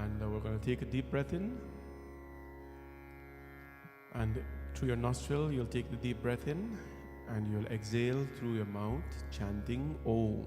And we're going to take a deep breath in. And through your nostril, you'll take the deep breath in. And you'll exhale through your mouth, chanting Om.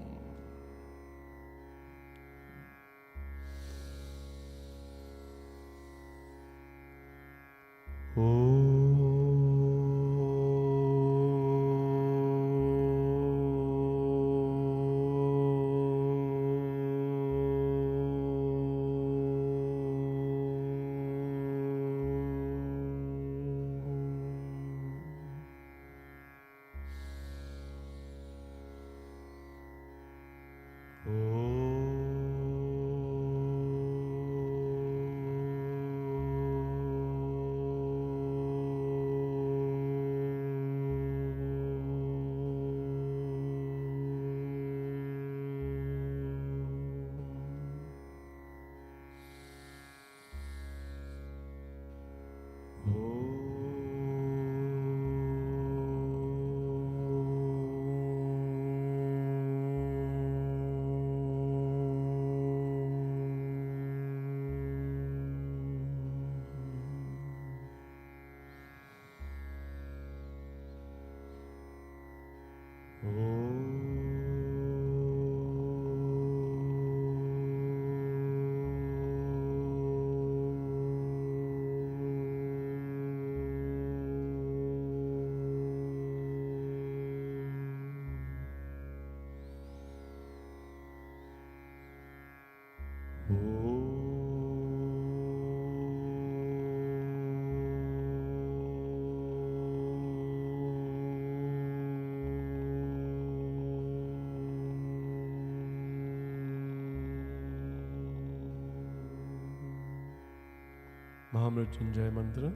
Mahamrityunjaya mantra.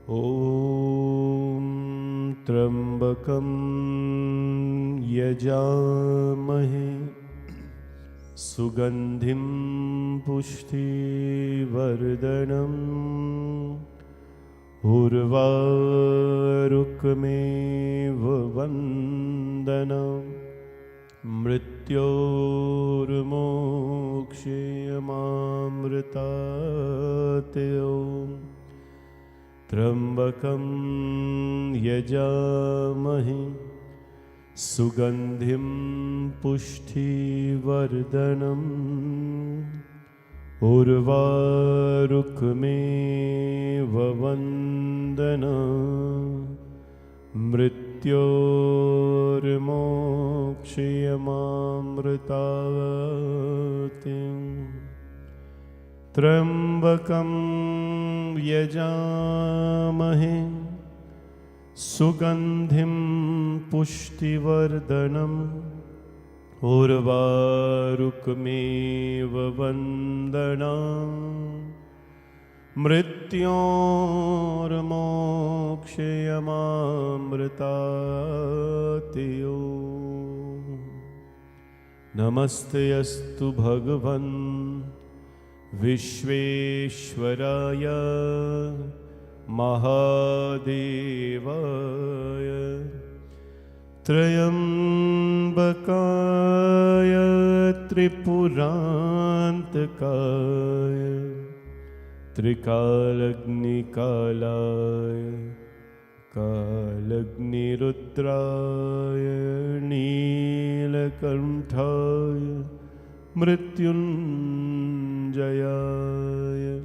Om Trambakam Yajamahe Sugandhim Pushti Vardhanam Urvarukmeva Vandanam Mrityormokshayamamritatyo Trambakam Yajamahe Sugandhim Pushti Vardhanam Urvarukmeva Vandanam Mrityormokshayamamritatyo Trambakam Yajamahe Sugandhim Pushtivardhanam Urvarukmeva Vandanam Mrityormokshayamamritatyo Namaste astu Bhagavan Vishveshwaraya Mahadevaya Trayambakaya Tripurantakaya Trikalagnikalaya Kalagnirudraya Neelakanthaya Mrityunjayaya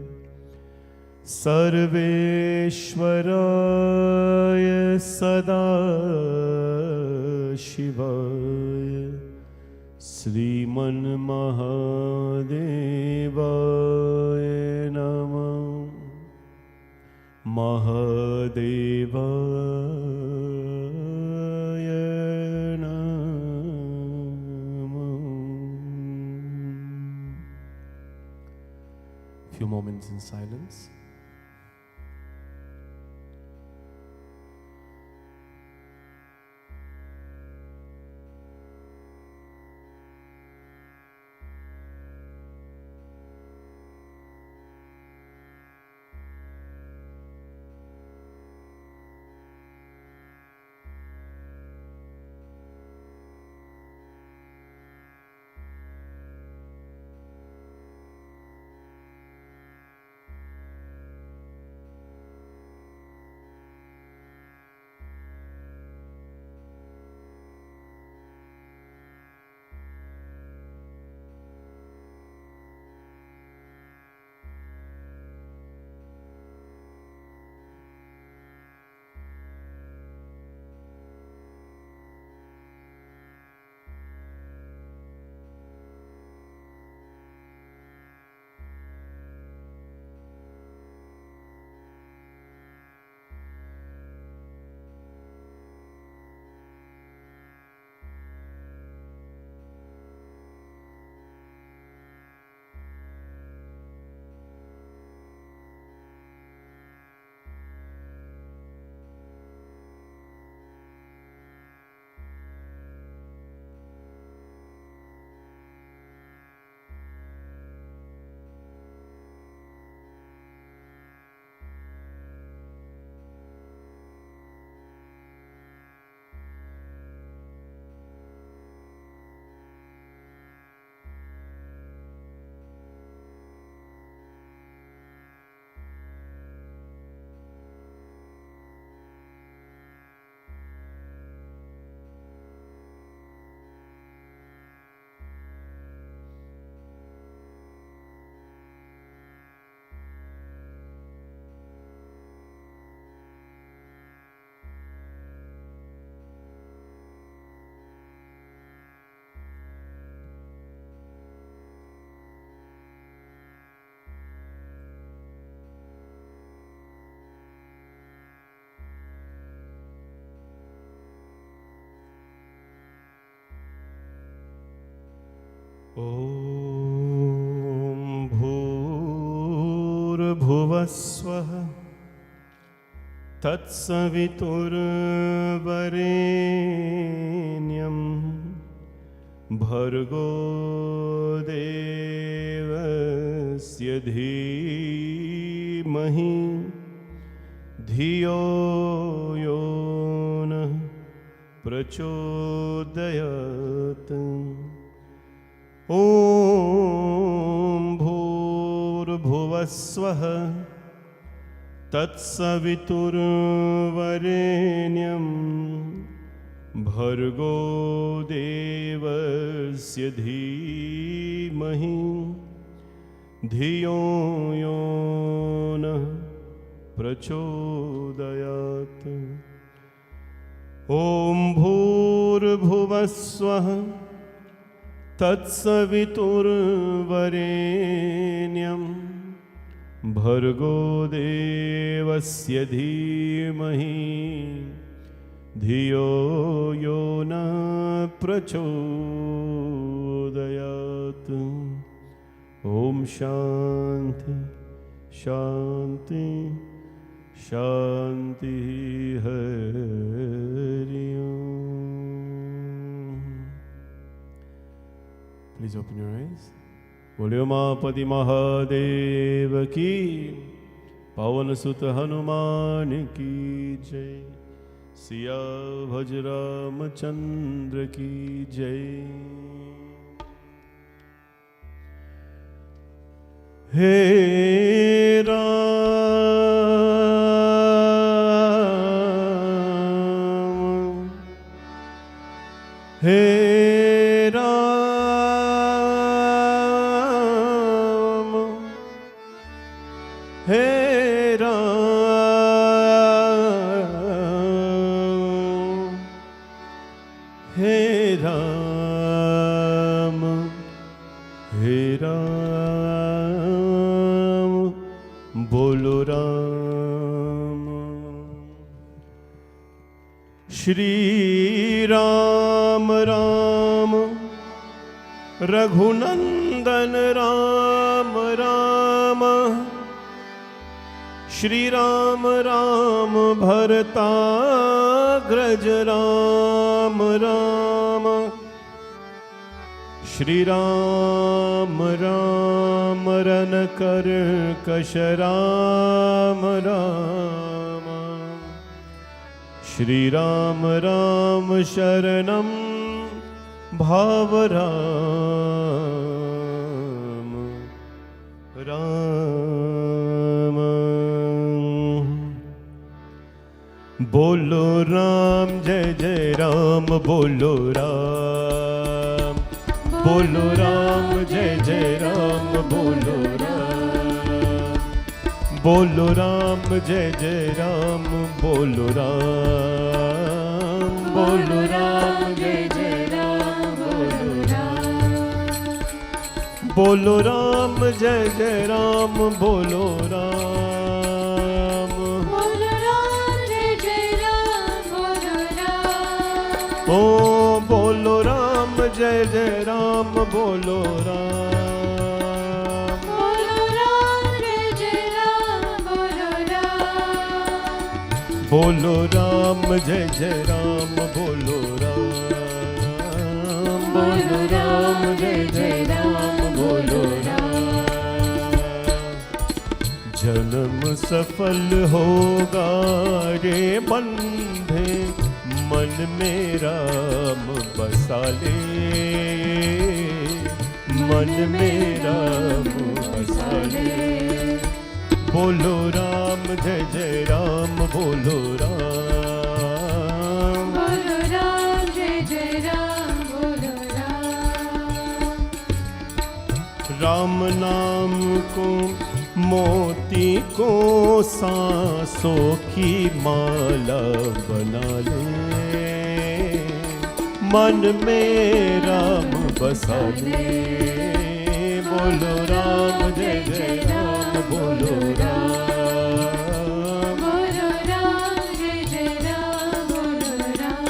Sarveshwaraya Sadashivaya Sriman Mahadevaya Namah Mahadevaya Namah. Few moments in silence. भूर्भुवस्वः तत्सवितुर्वरेण्यं भर्गो देवस्य धीमहि धियो यो नः प्रचोदयात्। ॐ भूर्भुवस्वः तत्सवितुर्वरेण्यं भर्गो देवस्य धीमहि धियो यो नः प्रचोदयात्। ॐ भूर्भुवस्वः तत्सवितुर्वरेण्यं भर्गो देवस्य धीमहि धियो यो न प्रचोदयात्। ॐ शान्ति शान्ति शान्ति हरि ओम्। Please open your eyes. बोलियो उमापति महादेव की, पवन सुत हनुमान की जय। सिया भज रामचंद्र की जय। हे राम हे श्री राम राम रघुनंदन राम राम, श्री राम राम भरताग्रज राम राम, श्री राम राम रनकर्कश राम राम, श्री राम राम शरणं भाव राम राम। बोलो राम जय जय राम, बोलो राम, बोलो राम जय जय राम, बोलो राम, बोलो राम जय जय राम, बोलो राम, बोलो राम जय जय राम, बोलो राम, बोलो राम जय जय राम, बोलो राम, बोलो राम जय जय राम, बोलो राम। ओ बोलो राम जय जय राम, बोलो राम, बोलो राम जय जय राम, बोलो राम, बोलो राम जय जय राम, बोलो राम। जन्म सफल होगा रे बंधे, मन में राम बसा ले, मन में राम बसा ले। बोलो राम जय जय राम, बोलो राम, बोलो राम जय जय राम, बोलो राम। राम नाम को मोती को सांसों की माला बना ले, मन में राम बसा ले। बोलो राम जय जय राम, बोलो राम, बोलो राम जय जय राम, बोलो राम।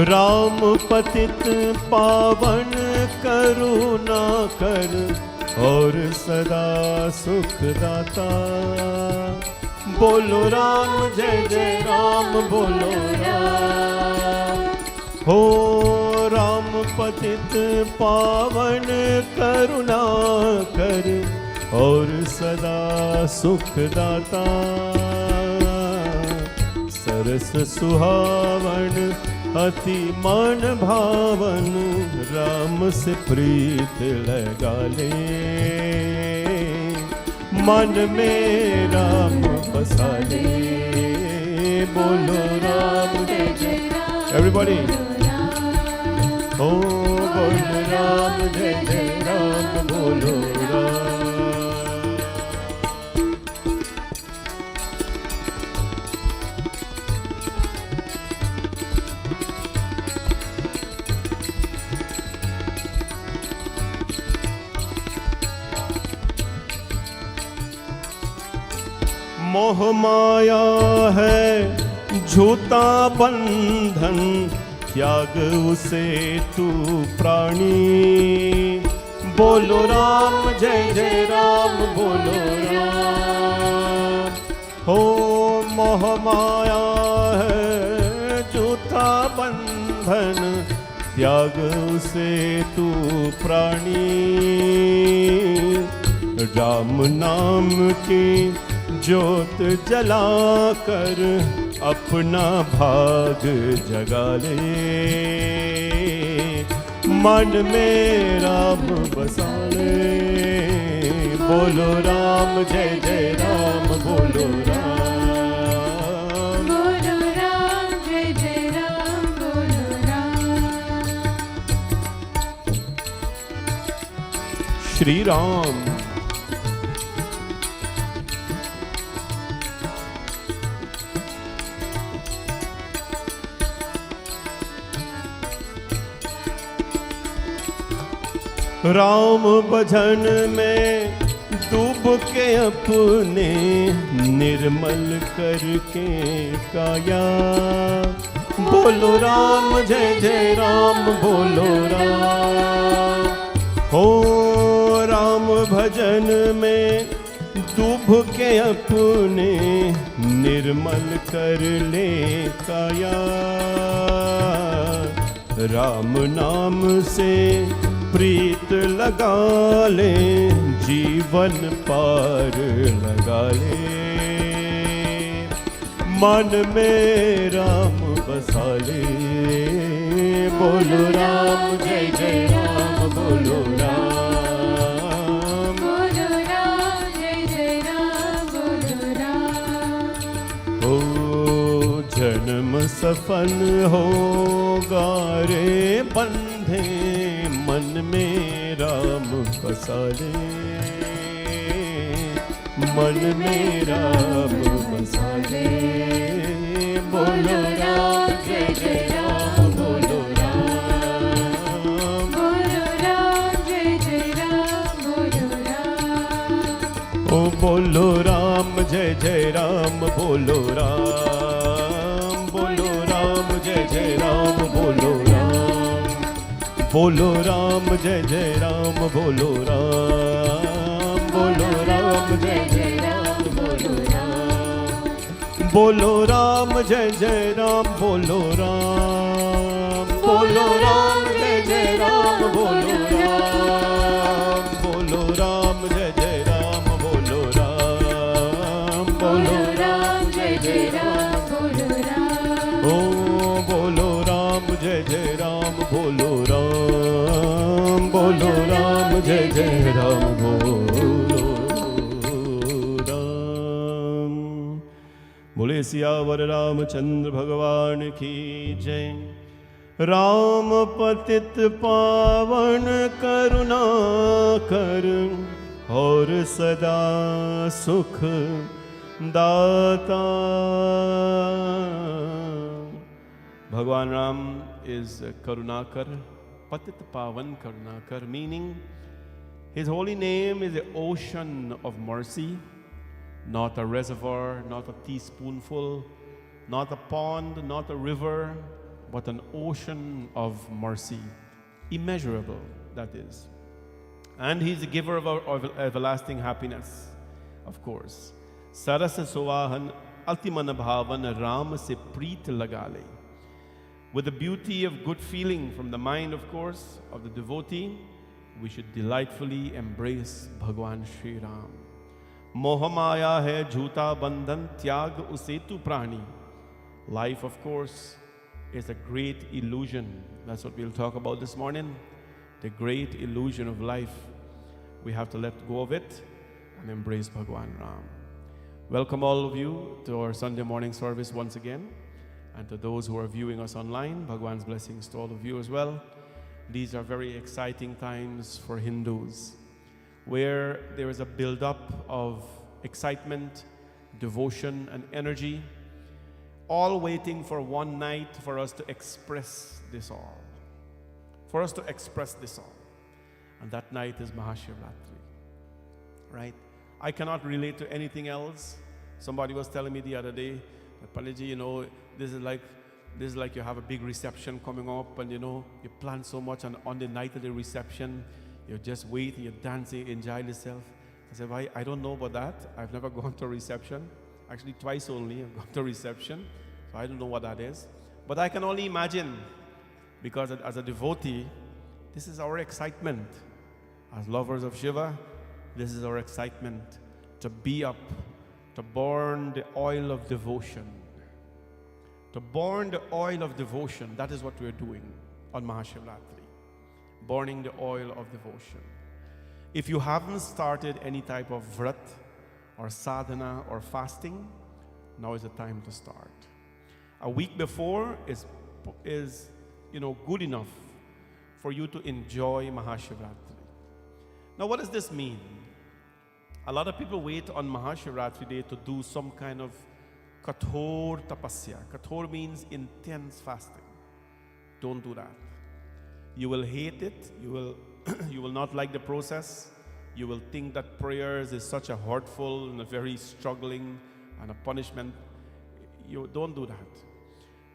राम पतित पावन करुणा कर और सदा सुख दाता। बोलो राम जय जय राम बोलो राम। हो राम पतित पावन करुणा कर और सदा सुख दाता। सरस सुहावन अति मन भावन राम से प्रीत लगा ले। मन में राम बसा ले। बोलो राम जय जय राम एवरीबॉडी। ओ बोलो राम जय जय राम बोलो राम। मोह माया है झूठा बंधन त्याग उसे तू प्राणी। बोलो राम जय जय राम बोलो राम। हो मोह माया है झूठा बंधन त्याग उसे तू प्राणी। राम नाम की ज्योत जला कर अपना भाग जगा ले। मन में राम बसा ले। बोलो राम जय जय राम बोलो राम। बोलो राम जय जय राम बोलो राम। श्री राम। राम भजन में डूब के अपने निर्मल करके काया। बोलो राम जय जय राम बोलो राम। हो राम भजन में डूब के अपने निर्मल कर ले काया। राम नाम से प्रीत लगा ले जीवन पार लगा ले। मन में राम बसा ले। बोलो राम जय जय राम बोलो राम। बोलो राम जय जय राम बोलो राम। हो जन्म सफल होगा रे बंधे मन में राम बसा ले। मन में राम बसा ले। बोलो राम जय जय राम बोलो राम। बोलो राम जय जय राम बोलो राम। ओ बोलो राम जय जय राम बोलो राम। बोलो राम जय जय राम बोलो राम। बोलो राम जय जय राम बोलो राम। बोलो राम जय जय राम बोलो राम। बोलो राम जय जय राम बोलो राम। बोलो राम जय जय राम बोलो राम। बोलो राम जय जय राम बोलो राम। बोलो राम जय जय राम बोलो राम। ओ बोलो राम जय जय राम बोलो राम। बोलो राम जय जय राम बोलो राम। बोले सियावर रामचंद्र भगवान की जय। राम पतित पावन करुणा कर और सदा सुख दाता। Bhagavan Ram is Karunakar, Patit Pavan Karunakar, meaning his holy name is the ocean of mercy, not a reservoir, not a teaspoonful, not a pond, not a river, but an ocean of mercy, immeasurable, that is. And He's the giver of everlasting happiness, of course. Saras Sovahan Ultiman Bhavan Ram se Preet Lagale. With the beauty of good feeling from the mind, of course, of the devotee, we should delightfully embrace Bhagwan Shri Ram. Mohamaya hai jhuta bandhan tyag usetu prani. Life, of course, is a great illusion. That's what we'll talk about this morning. The great illusion of life. We have to let go of it and embrace Bhagwan Ram. Welcome all of you to our Sunday morning service once again. And to those who are viewing us online, Bhagwan's blessings to all of you as well. These are very exciting times for Hindus, where there is a build-up of excitement, devotion, and energy, all waiting for one night for us to express this all. For us to express this all. And that night is Mahashivratri. Right? I cannot relate to anything else. Somebody was telling me the other day, Paliji, you know, this is like you have a big reception coming up, and you know, you plan so much, and on the night of the reception, you're just waiting, you're dancing, enjoying yourself. I said, why? I don't know about that. I've never gone to a reception. Actually, twice only I've gone to a reception. So I don't know what that is. But I can only imagine, because as a devotee, this is our excitement. As lovers of Shiva, this is our excitement to be up, to burn the oil of devotion. To burn the oil of devotion, that is what we're doing on Mahashivratri. Burning the oil of devotion. If you haven't started any type of vrat or sadhana or fasting, now is the time to start. A week before is good enough for you to enjoy Mahashivratri. Now what does this mean? A lot of people wait on Mahashivratri day to do some kind of Kathor tapasya. Kathor means intense fasting. Don't do that. You will hate it. You will not like the process. You will think that prayers is such a hurtful and a very struggling and a punishment. You don't do that.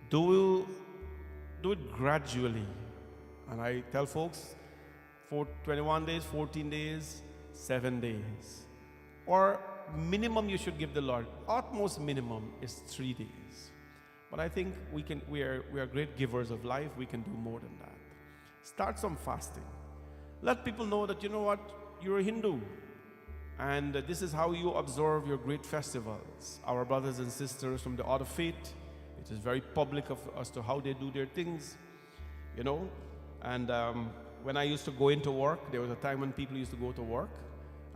Do it gradually. And I tell folks, 21 days, 14 days, 7 days. Or minimum you should give the Lord. Utmost minimum is 3 days. But I think we are great givers of life. We can do more than that. Start some fasting. Let people know that, you know what, you're a Hindu. And this is how you observe your great festivals. Our brothers and sisters from the other faith, it is very public as to how they do their things, you know. And when I used to go into work, there was a time when people used to go to work.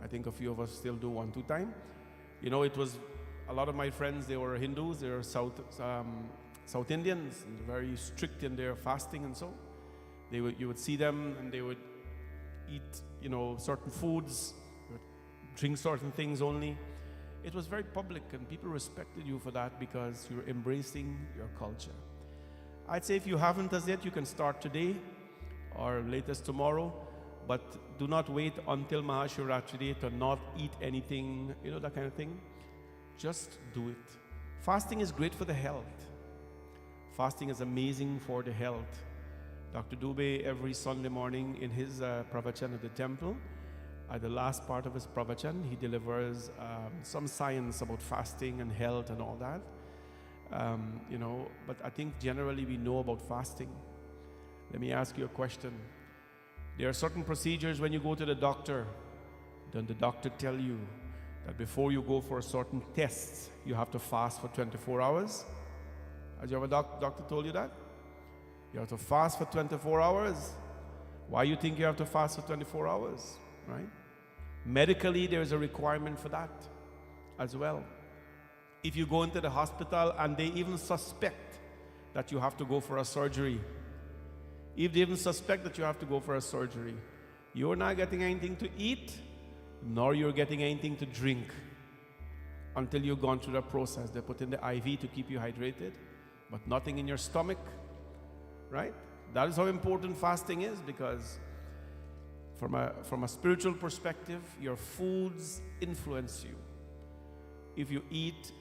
I think a few of us still do 1-2 times. You know, it was a lot of my friends, they were Hindus, they were South Indians, and very strict in their fasting, and so you would see them and they would eat, you know, certain foods, drink certain things only. It was very public, and people respected you for that because you were embracing your culture. I'd say if you haven't as yet, you can start today or latest tomorrow, but do not wait until Mahashivratri day to not eat anything, you know, that kind of thing. Just do it. Fasting is great for the health. Fasting is amazing for the health. Dr. Dubey, every Sunday morning in his pravachan at the temple, at the last part of his pravachan, he delivers some science about fasting and health and all that. You know, but I think generally we know about fasting. Let me ask you a question. There are certain procedures when you go to the doctor. Then the doctor tell you that before you go for a certain test, you have to fast for 24 hours. Has your doctor told you that? You have to fast for 24 hours. Why you think you have to fast for 24 hours, right? Medically, there is a requirement for that as well. If you go into the hospital and they even suspect that you have to go for a surgery, if they even suspect that you have to go for a surgery, you're not getting anything to eat, nor you're getting anything to drink until you've gone through the process. They put in the IV to keep you hydrated, but nothing in your stomach, right? That is how important fasting is, because from a spiritual perspective, your foods influence you. If you eat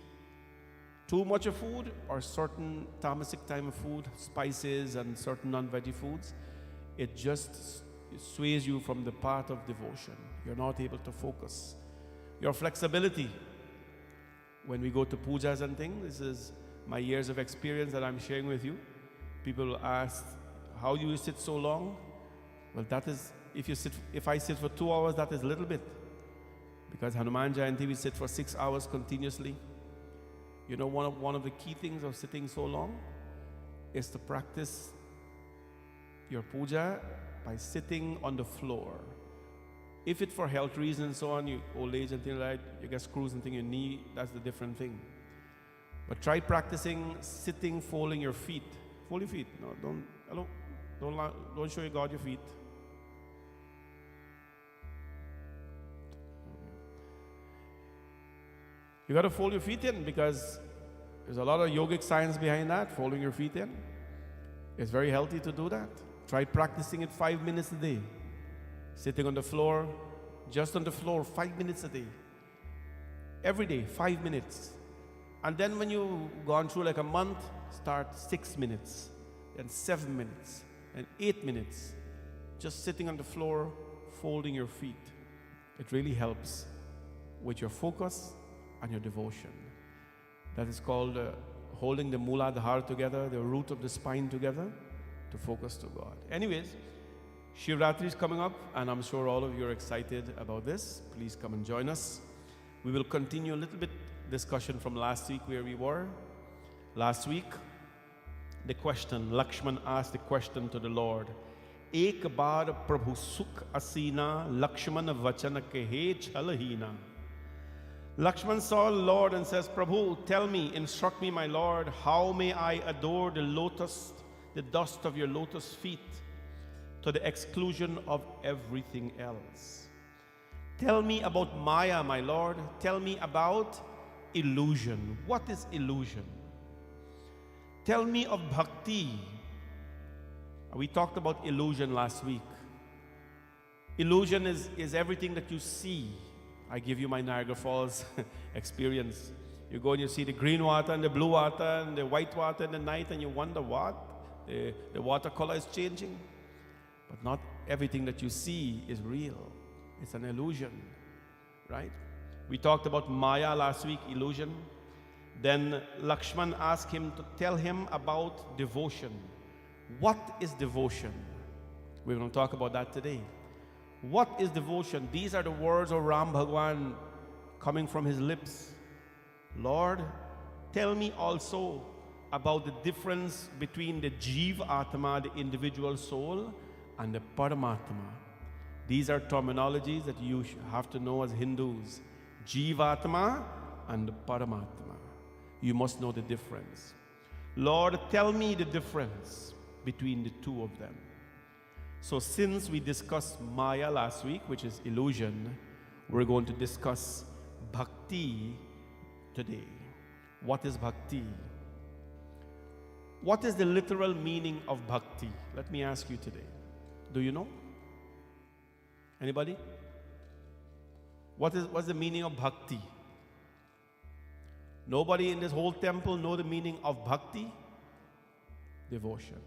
too much of food or certain tamasic time of food, spices and certain non-veggie foods, it just sways you from the path of devotion. You're not able to focus. Your flexibility, when we go to pujas and things, this is my years of experience that I'm sharing with you. People will ask, how do you sit so long? Well, that is, if I sit for 2 hours, that is a little bit. Because Hanuman Jayanti, we sit for 6 hours continuously. You know, one of the key things of sitting so long is to practice your puja by sitting on the floor. If it's for health reasons and so on, you old age and things like that, you get screws and things in your knee, that's the different thing. But try practicing sitting, folding your feet. Fold your feet. No, don't show your God your feet. You got to fold your feet in because there's a lot of yogic science behind that, folding your feet in. It's very healthy to do that. Try practicing it 5 minutes a day. Sitting on the floor, just on the floor, 5 minutes a day. Every day, 5 minutes. And then when you've gone through like a month, start 6 minutes, then 7 minutes, and 8 minutes. Just sitting on the floor, folding your feet. It really helps with your focus and your devotion. That is called holding the Mooladhara together, the root of the spine together, to focus to God. Anyways, Shivratri is coming up, and I'm sure all of you are excited about this. Please come and join us. We will continue a little bit discussion from last week where we were. Last week, the question, Lakshman asked the question to the Lord, Ek baar Prabhu sukh asina, Lakshman vachan kehe chalhina. Lakshman saw the Lord and says, Prabhu, tell me, instruct me, my Lord, how may I adore the lotus, the dust of your lotus feet, to the exclusion of everything else? Tell me about Maya, my Lord. Tell me about illusion. What is illusion? Tell me of bhakti. We talked about illusion last week. Illusion is everything that you see. I give you my Niagara Falls experience. You go and you see the green water and the blue water and the white water in the night, and you wonder what? The water color is changing. But not everything that you see is real. It's an illusion, right? We talked about Maya last week, illusion. Then Lakshman asked him to tell him about devotion. What is devotion? We're going to talk about that today. What is devotion? These are the words of Ram Bhagwan coming from his lips. Lord, tell me also about the difference between the Jeev Atma, the individual soul, and the Paramatma. These are terminologies that you have to know as Hindus. Jeevatma and the Paramatma. You must know the difference. Lord, tell me the difference between the two of them. So since we discussed Maya last week, which is illusion, we're going to discuss bhakti today. What is bhakti? What is the literal meaning of bhakti? Let me ask you today. Do you know? Anybody? What's the meaning of bhakti? Nobody in this whole temple know the meaning of bhakti? Devotion.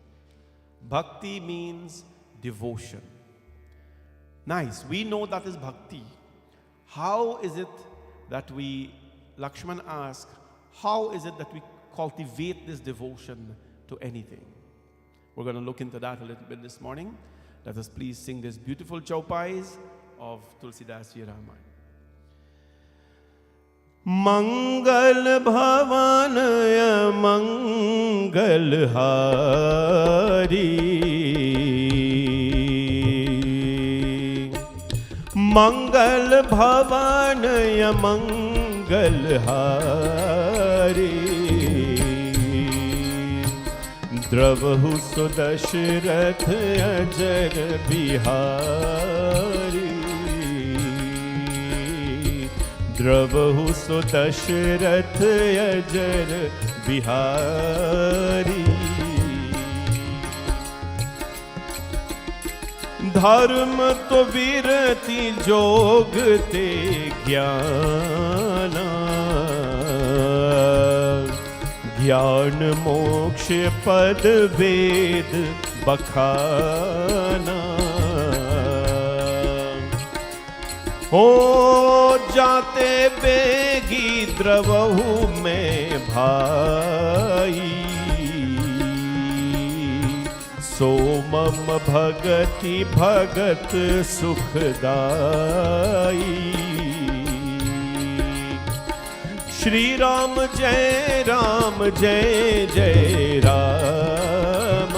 Bhakti means devotion. Nice. We know that is bhakti. How is it that Lakshman asked, how is it that we cultivate this devotion to anything? We're going to look into that a little bit this morning. Let us please sing this beautiful Chaupais of Tulsidas Ji Ramayana. Mangal Bhavanaya Mangal Hari Mangal Bhavanaya Mangal Hari Dravahu Sudashrath Ajar Bihari Dravahu Sudashrath Ajar Bihari Dharma to virati jogte jnana ज्ञान मोक्ष पद वेद बखाना। हो जाते बेगी द्रवहु में भाई, सो मम भगति भगत सुखदाई। श्री राम जय जय राम,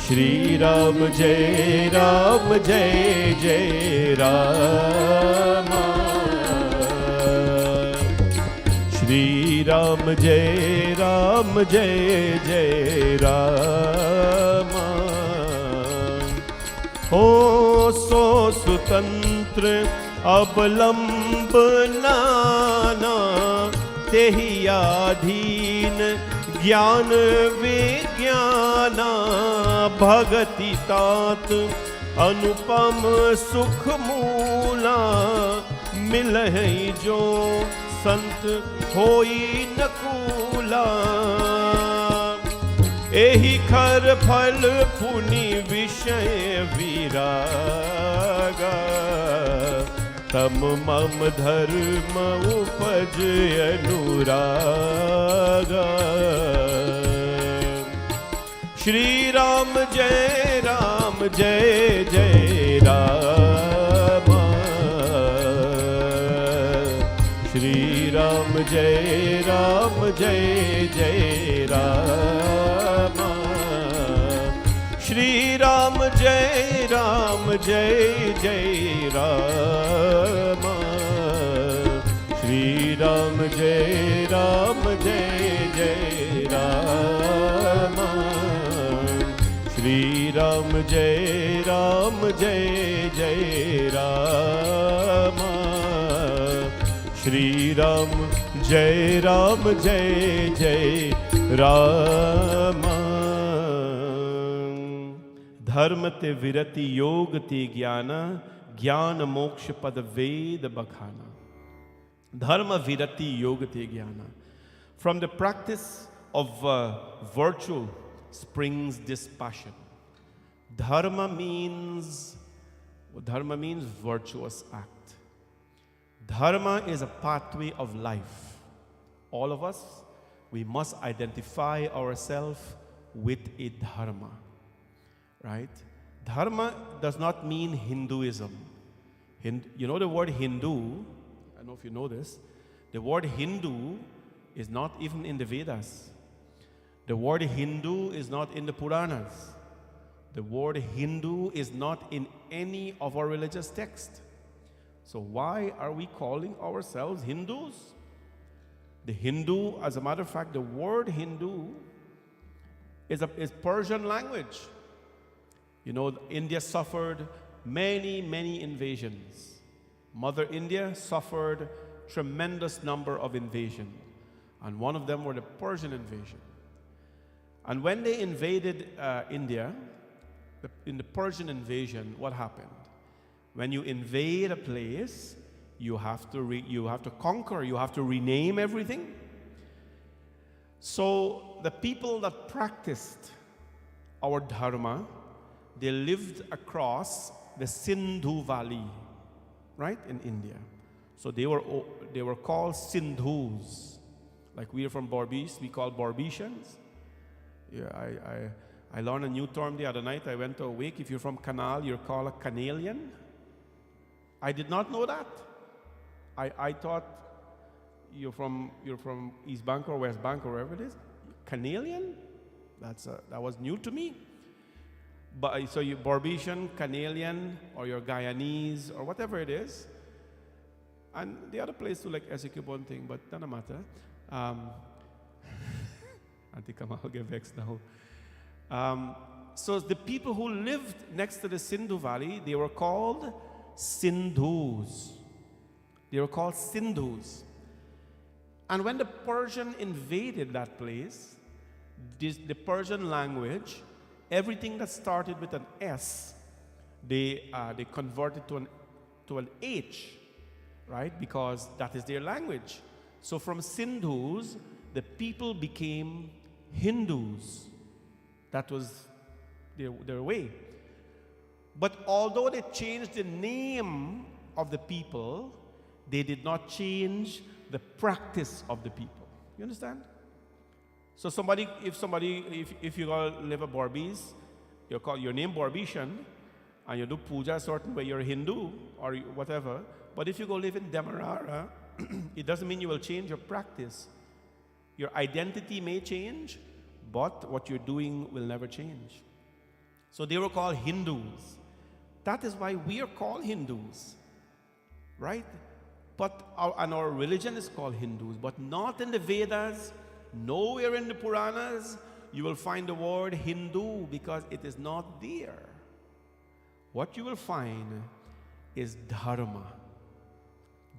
श्री राम जय जय राम, श्री राम जय जय राम। हो सो स्वतंत्र अवलंब नाना, तेहि आधीन ज्ञान विज्ञाना। भगति तात अनुपम सुख मूला, मिलहि जो संत होई न कूला। एहि खर फल पुनि विषय विरागा, तम मम धर्म उपज अनुरागा। श्री राम जय जय राम, श्री राम जय जय राम, श्री राम जय जय राम, श्री राम जय जय राम, श्री राम जय जय राम, श्री राम जय जय राम। धर्म ते विरति योग ते ज्ञान, ज्ञान मोक्ष पद वेद बखाना। Dharma virati yoga te jnana. From the practice of virtue springs dispassion. Dharma means virtuous act. Dharma is a pathway of life. All of us, we must identify ourselves with a dharma. Right? Dharma does not mean Hinduism. You know the word Hindu, I don't know if you know this, the word Hindu is not even in the Vedas. The word Hindu is not in the Puranas. The word Hindu is not in any of our religious texts. So why are we calling ourselves Hindus? The Hindu, as a matter of fact, the word Hindu is Persian language. You know, India suffered many invasions. Mother India suffered tremendous number of invasions. And one of them were the Persian invasion. And when they invaded India, in the Persian invasion, what happened? When you invade a place, you have to conquer, you have to rename everything. So the people that practiced our dharma, they lived across the Sindhu Valley, right, in India. So they were called Sindhus. Like we are from Barbish, we call Barbishans. Yeah, I learned a new term the other night. I went to a wake. If you're from Canal, you're called a Canalian. I did not know that. I thought you're from East Bank or West Bank or wherever it is. Canalian? That was new to me. But so you Barbician, Canalian, or you're Guyanese, or whatever it is. And the other place too, like Esekibon thing, but doesn't matter. Auntie Kamal get vexed now. So the people who lived next to the Sindhu Valley, they were called Sindhus. They were called Sindhus. And when the Persian invaded that place, the Persian language, everything that started with an S, they converted to an H, right? Because that is their language. So from Sindhus, the people became Hindus. That was their way. But although they changed the name of the people, they did not change the practice of the people. You understand? So if you live at Borbies, you call your name Borbishan, and you do puja a certain way, you're a Hindu or whatever. But if you go live in Demerara, it doesn't mean you will change your practice. Your identity may change, but what you're doing will never change. So they were called Hindus. That is why we are called Hindus, right? But our religion is called Hindus, but not in the Vedas, nowhere in the Puranas you will find the word Hindu, because it is not there. What you will find is Dharma.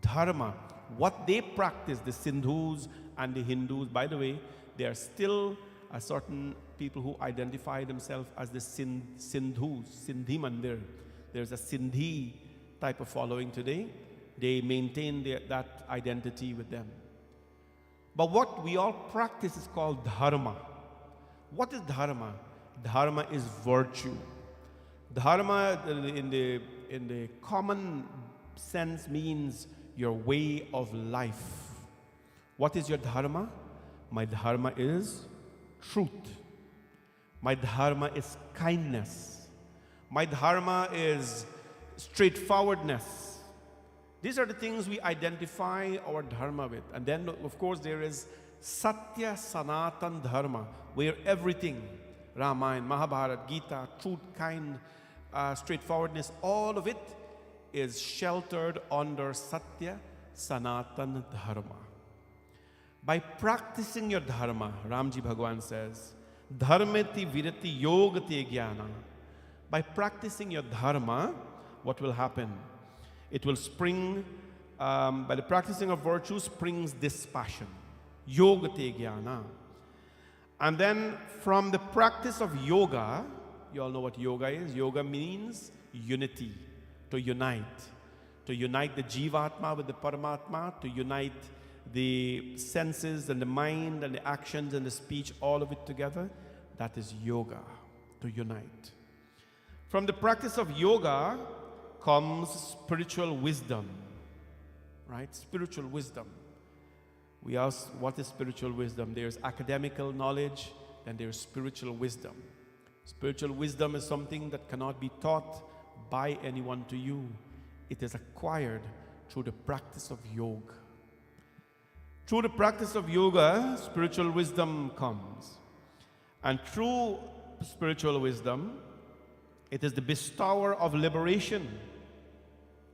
Dharma. What they practice, the Sindhus and the Hindus, by the way, they are still a certain people who identify themselves as the Sindhus, Sindhi Mandir. There's a Sindhi type of following today. They maintain that identity with them. But what we all practice is called Dharma. What is Dharma? Dharma is virtue. Dharma in the common sense means your way of life. What is your Dharma? My Dharma is truth. My Dharma is kindness. My Dharma is straightforwardness. These are the things we identify our Dharma with. And then, of course, there is Satya Sanatan Dharma, where everything, Ramayana, Mahabharata, Gita, truth, kind, straightforwardness, all of it is sheltered under Satya Sanatan Dharma. By practicing your Dharma, Ramji Bhagwan says, Dharmeti virati yogate jnana. By practicing your Dharma, what will happen? It will spring, by the practicing of virtue springs dispassion. Yogate jnana. And then from the practice of yoga, you all know what yoga is. Yoga means unity, to unite. To unite the Jivatma with the Paramatma, to unite the senses and the mind and the actions and the speech, all of it together. That is yoga, to unite. From the practice of yoga comes spiritual wisdom, right? Spiritual wisdom. We ask, what is spiritual wisdom? There's academical knowledge, and there's spiritual wisdom. Spiritual wisdom is something that cannot be taught by anyone to you. It is acquired through the practice of yoga. Through the practice of yoga, spiritual wisdom comes. And through spiritual wisdom, it is the bestower of liberation.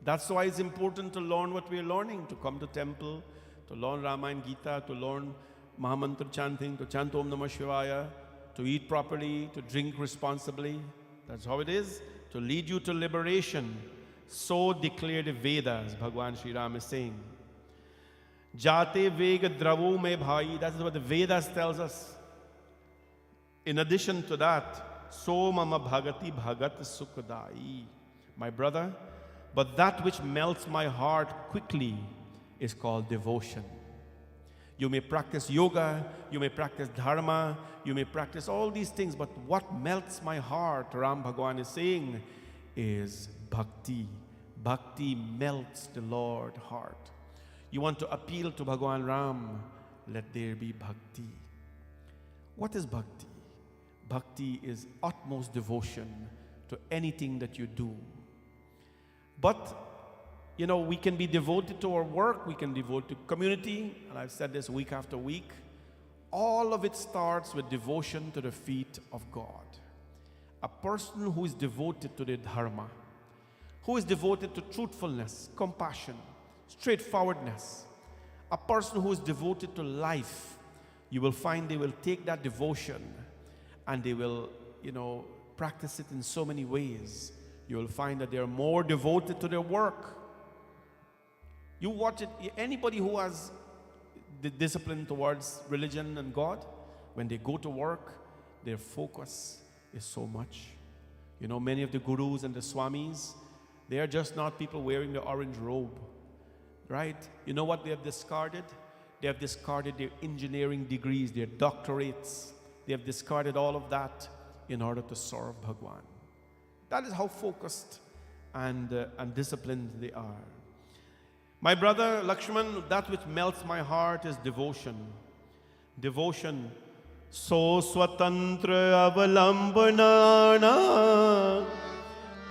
That's why it's important to learn what we're learning, to come to temple, to learn Ramayana, Gita, to learn Mahamantra chanting, to chant Om Namah Shivaya, to eat properly, to drink responsibly. That's how it is, to lead you to liberation. So declare the Vedas, Bhagwan Sri Ram is saying. Jate Vega Dravo Me Bhai, that is what the Vedas tells us. In addition to that, So Mama Bhagati Bhagat Sukhadai, my brother, but that which melts my heart quickly is called devotion. You may practice yoga, you may practice dharma, you may practice all these things, but what melts my heart, Ram Bhagwan is saying, is bhakti. Bhakti melts the Lord's heart. You want to appeal to Bhagwan Ram, let there be bhakti. What is bhakti? Bhakti is utmost devotion to anything that you do. But you know, we can be devoted to our work, we can devote to community, and I've said this week after week. All of it starts with devotion to the feet of God. A person who is devoted to the dharma, who is devoted to truthfulness, compassion, straightforwardness, a person who is devoted to life, you will find they will take that devotion and they will, practice it in so many ways. You will find that they are more devoted to their work. You watch it, anybody who has the discipline towards religion and God, when they go to work, their focus is so much. Many of the gurus and the swamis, they are just not people wearing the orange robe, right? You know what they have discarded? They have discarded their engineering degrees, their doctorates. They have discarded all of that in order to serve Bhagwan. That is how focused and disciplined they are. My brother Lakshman, that which melts my heart is devotion. Devotion. So swatantra avalambana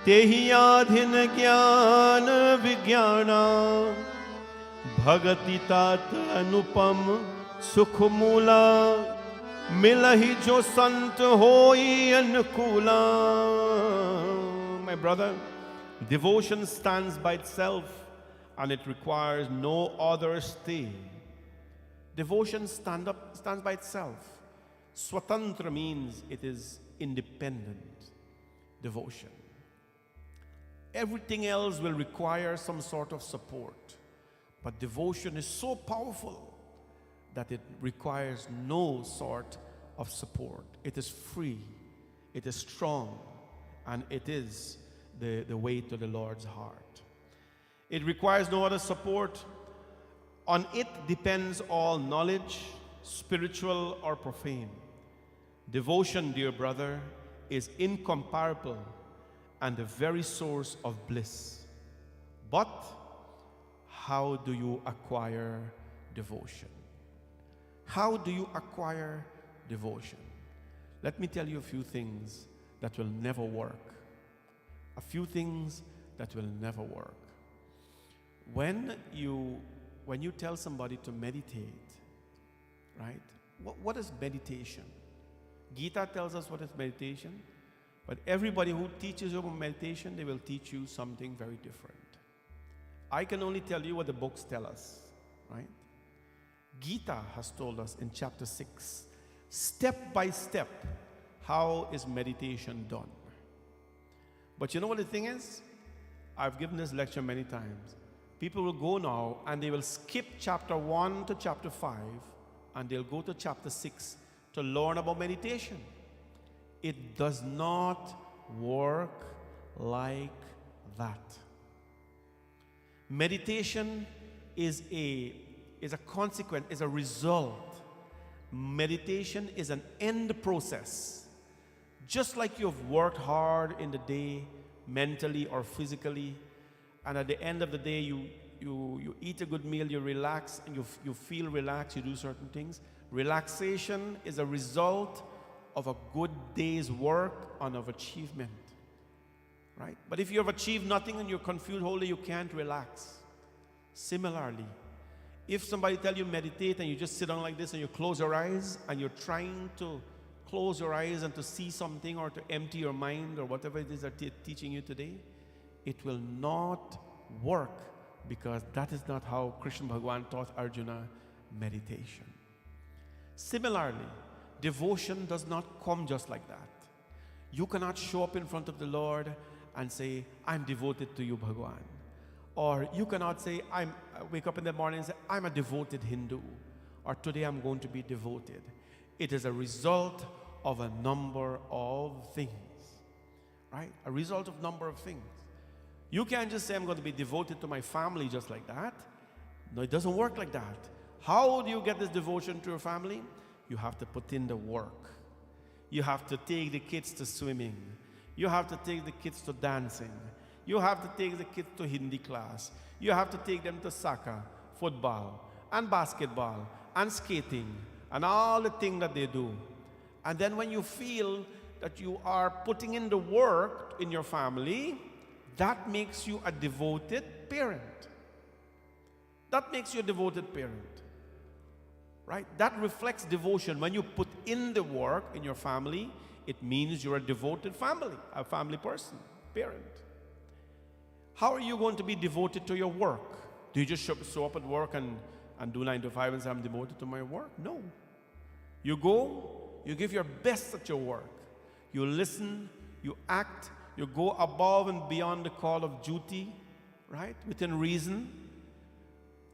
tehi adhin jnana vigyana bhagati tat anupam sukh mula milahi jo sant hoi anukula. My brother, devotion stands by itself and it requires no other stay. Devotion stands by itself. Swatantra means it is independent devotion. Everything else will require some sort of support. But devotion is so powerful that it requires no sort of support. It is free, it is strong, and it is the way to the Lord's heart. It requires no other support. On it depends all knowledge, spiritual or profane. Devotion, dear brother, is incomparable and the very source of bliss. But how do you acquire devotion? How do you acquire devotion? Let me tell you a few things that will never work. A few things that will never work. When you tell somebody to meditate, right? What is meditation? Gita tells us what is meditation, but everybody who teaches you about meditation, they will teach you something very different. I can only tell you what the books tell us, right? Gita has told us in chapter 6, step by step, how is meditation done. But you know what the thing is? I've given this lecture many times. People will go now and they will skip chapter 1 to chapter 5 and they'll go to chapter 6 to learn about meditation. It does not work like that. Meditation is a consequence, is a result. Meditation is an end process. Just like you've worked hard in the day, mentally or physically, and at the end of the day you eat a good meal, you relax, and you feel relaxed, you do certain things. Relaxation is a result of a good day's work and of achievement, right? But if you have achieved nothing and you're confused wholly, you can't relax. Similarly, if somebody tells you meditate and you just sit down like this and you close your eyes and you're trying to close your eyes and to see something or to empty your mind or whatever it is they're teaching you today, it will not work, because that is not how Krishna Bhagwan taught Arjuna meditation. Similarly, devotion does not come just like that. You cannot show up in front of the Lord and say, I'm devoted to you, Bhagwan. Or you cannot say, wake up in the morning and say, I'm a devoted Hindu. Or today I'm going to be devoted. It is a result of a number of things, right? A result of number of things. You can't just say, I'm going to be devoted to my family just like that. No, it doesn't work like that. How do you get this devotion to your family? You have to put in the work. You have to take the kids to swimming. You have to take the kids to dancing. You have to take the kids to Hindi class. You have to take them to soccer, football, and basketball, and skating, and all the things that they do. And then when you feel that you are putting in the work in your family, that makes you a devoted parent. That makes you a devoted parent, right? That reflects devotion. When you put in the work in your family, it means you're a devoted family, a family person, parent. How are you going to be devoted to your work? Do you just show up at work and do 9 to 5 and say, I'm devoted to my work? No. You go, you give your best at your work. You listen, you act, you go above and beyond the call of duty, right? Within reason.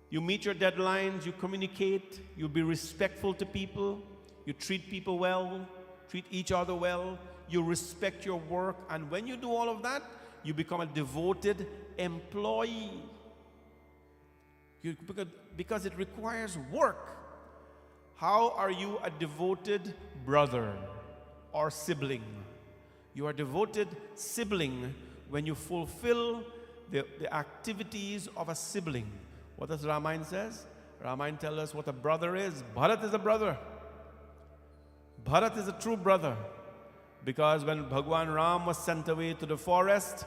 You meet your deadlines, you communicate, you be respectful to people, you treat people well, treat each other well, you respect your work, and when you do all of that, you become a devoted employee. You become because it requires work. How are you a devoted brother or sibling? You are a devoted sibling when you fulfill the activities of a sibling. What does Ramayana says? Ramayana tells us what a brother is. Bharat is a brother. Bharat is a true brother. Because when Bhagwan Ram was sent away to the forest,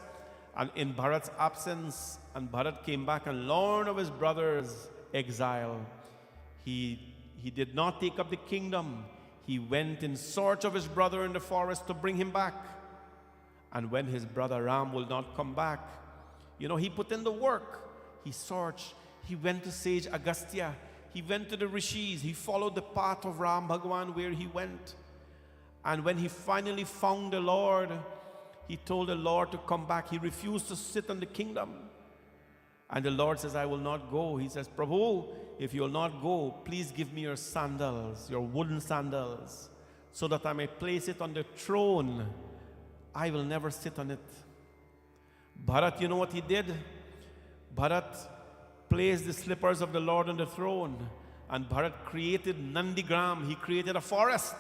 and in Bharat's absence, and Bharat came back and learned of his brother's exile, he did not take up the kingdom. He went in search of his brother in the forest to bring him back. And when his brother Ram will not come back, he put in the work. He searched. He went to sage Agastya. He went to the rishis. He followed the path of Ram Bhagwan where he went. And when he finally found the Lord, he told the Lord to come back. He refused to sit on the kingdom. And the Lord says, I will not go. He says, Prabhu, if you will not go, please give me your sandals, your wooden sandals, so that I may place it on the throne. I will never sit on it. Bharat, you know what he did? Bharat placed the slippers of the Lord on the throne. And Bharat created Nandigram. He created a forest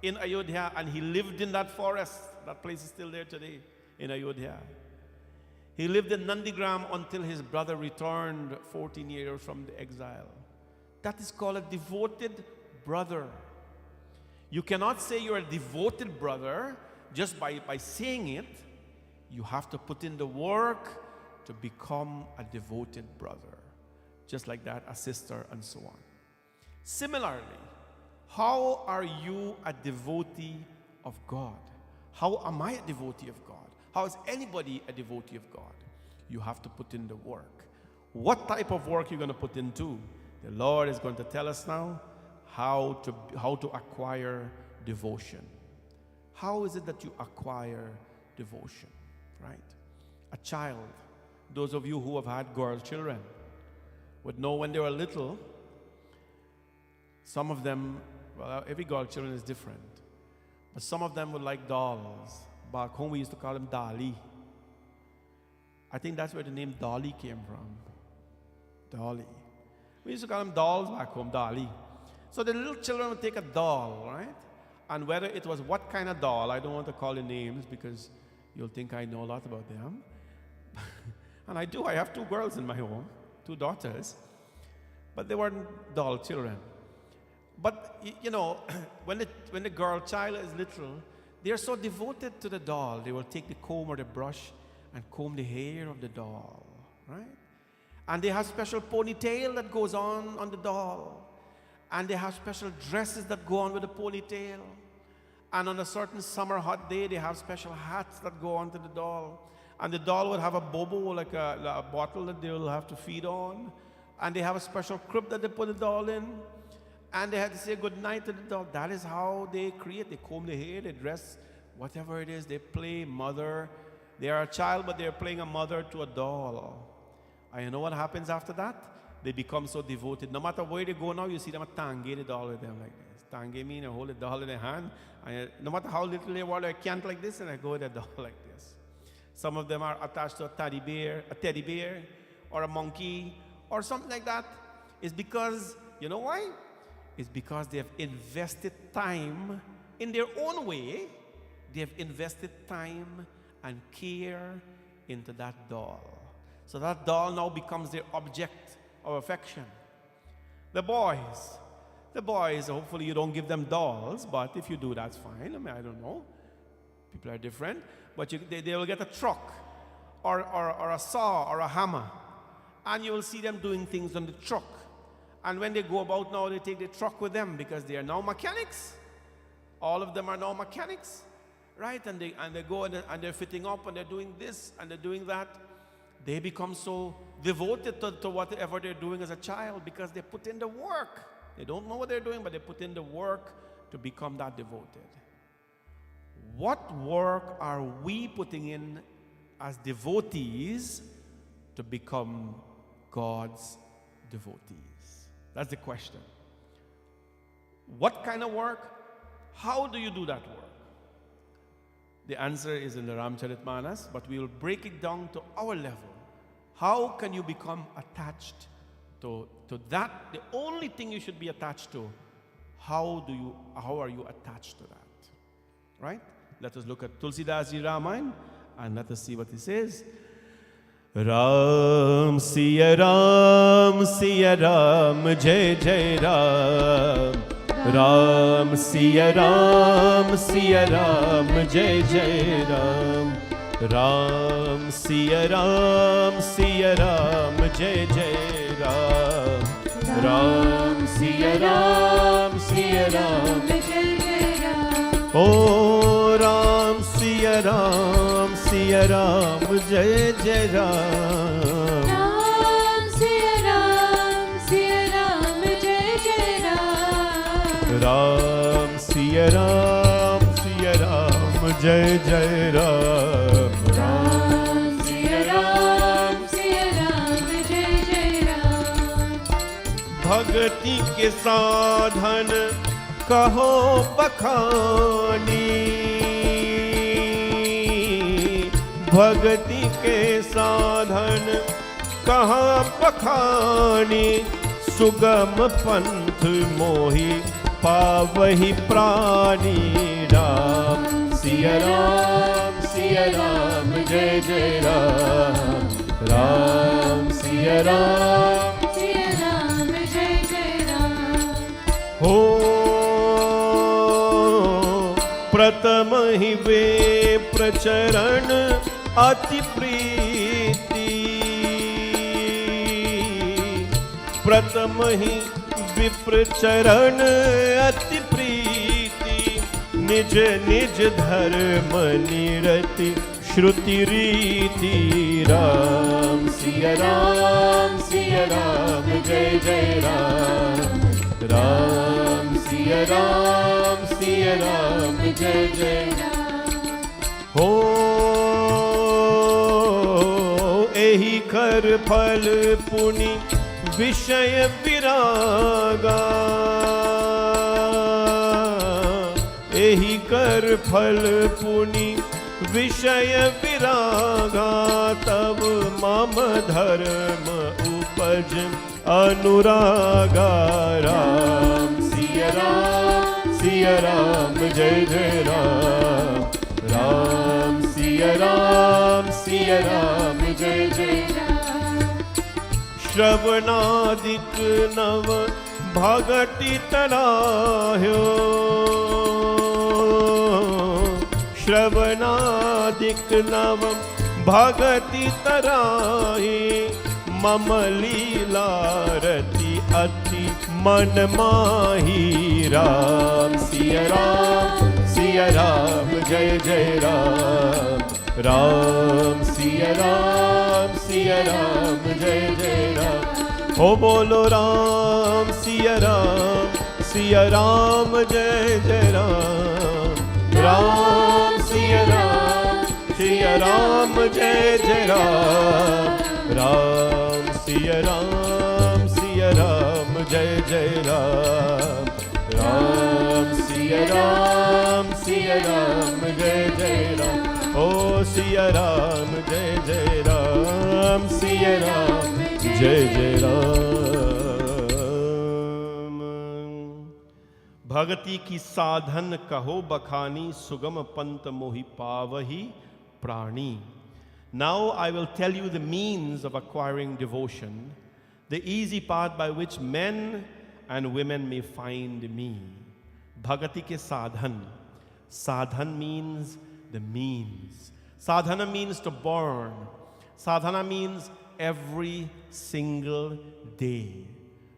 in Ayodhya, and he lived in that forest. That place is still there today in Ayodhya. He lived in Nandigram until his brother returned 14 years from the exile. That is called a devoted brother. You cannot say you're a devoted brother just by saying it. You have to put in the work to become a devoted brother. Just like that, a sister, and so on. Similarly, how are you a devotee of God? How am I a devotee of God? How is anybody a devotee of God? You have to put in the work. What type of work you're going to put into? The Lord is going to tell us now how to acquire devotion. How is it that you acquire devotion, right? A child, those of you who have had girl children, would know when they were little, some of them, well, every girl children is different, but some of them would like dolls. Back home we used to call them Dali. I think that's where the name Dolly came from. Dolly. We used to call them dolls back home, Dali. So the little children would take a doll, right? And whether it was what kind of doll, I don't want to call the names because you'll think I know a lot about them. And I do. I have 2 girls in my home, 2 daughters. But they weren't doll children. But, when the girl child is little, they are so devoted to the doll. They will take the comb or the brush and comb the hair of the doll, right? And they have special ponytail that goes on the doll. And they have special dresses that go on with the ponytail. And on a certain summer hot day, they have special hats that go onto the doll. And the doll would have a bobo, like a bottle that they will have to feed on. And they have a special crib that they put the doll in. And they had to say good night to the doll. That is how they create. They comb the hair, they dress, whatever it is. They play mother. They are a child, but they're playing a mother to a doll. And you know what happens after that? They become so devoted. No matter where they go now, you see them tange the doll with them like this. Tange means they hold the doll in their hand. And no matter how little they were, I can't like this, and I go with the doll like this. Some of them are attached to a teddy bear, or a monkey, or something like that. It's because, you know why? It's because they have invested time in their own way. They have invested time and care into that doll. So that doll now becomes their object of affection. The boys, hopefully you don't give them dolls, but if you do, that's fine. I mean, I don't know. People are different. But they will get a truck or a saw or a hammer. And you will see them doing things on the truck. And when they go about now, they take the truck with them because they are now mechanics. All of them are now mechanics, right? And they go and they're fitting up and they're doing this and they're doing that. They become so devoted to whatever they're doing as a child because they put in the work. They don't know what they're doing, but they put in the work to become that devoted. What work are we putting in as devotees to become God's devotees? That's the question. What kind of work? How do you do that work? The answer is in the Ramcharitmanas, but we will break it down to our level. How can you become attached To that, the only thing you should be attached to, how are you attached to that? Right? Let us look at Tulsidas Ji Ramayana and let us see what he says. Ram Siya Ram, Jai Jai Ram. Ram Siya Ram, Jai Jai Ram. Ram Siya Ram, Jai Jai Ram. Ram Siya Ram, Jai Jai Ram. Oh Ram Siya Ram, Jai Jai Ram. Ram Siya Ram, Jai Jai Ram. Ram Siya Ram, Jai Jai Ram. Ram Siya Ram, Jai Jai Ram. भक्ति के साधन कहो बखानी, भक्ति के साधन कहाँ बखानी, सुगम पंथ मोहि पावहि प्राणी। राम सिया राम, जय जय Ram. Ram Siya Ram, Siya Ram, Jai Jai Ram. हो प्रथम ही वे प्रचरण अति प्रीति, प्रथम ही विप्रचरण अति प्रीति, निज निज धर्म निरति श्रुति रीति। राम सिया राम, जय जय राम। राम सिया राम, जय जय हो। एहि कर फल पुनि विषय विरागा, एहि कर फल पुनि विषय विरागा, तब मम धर्म उपज अनुरागा। राम सिया राम, जय जय राम। राम सिया राम, जय जय Ram. श्रवणादिक नव भगति तराह्यो, श्रवणादिक नव भगति तराहि, मम लीला रति अति मन माही। राम सिया राम, जय जय राम। राम सिया राम, जय जय राम। हो बोलो राम सिया राम, जय जय राम। राम सिया राम, जय जय राम। राम सिया राम, जय जय राम। राम सिया राम, जय जय राम। ओ सिया राम, जय जय राम। सिया राम, जय जय राम। भक्ति की साधन कहो बखानी, सुगम पंत मोहि पावहि प्राणी। Now I will tell you the means of acquiring devotion, the easy path by which men and women may find me. Bhakti ke sadhan. Sadhan means the means. Sadhana means to burn. Sadhana means every single day.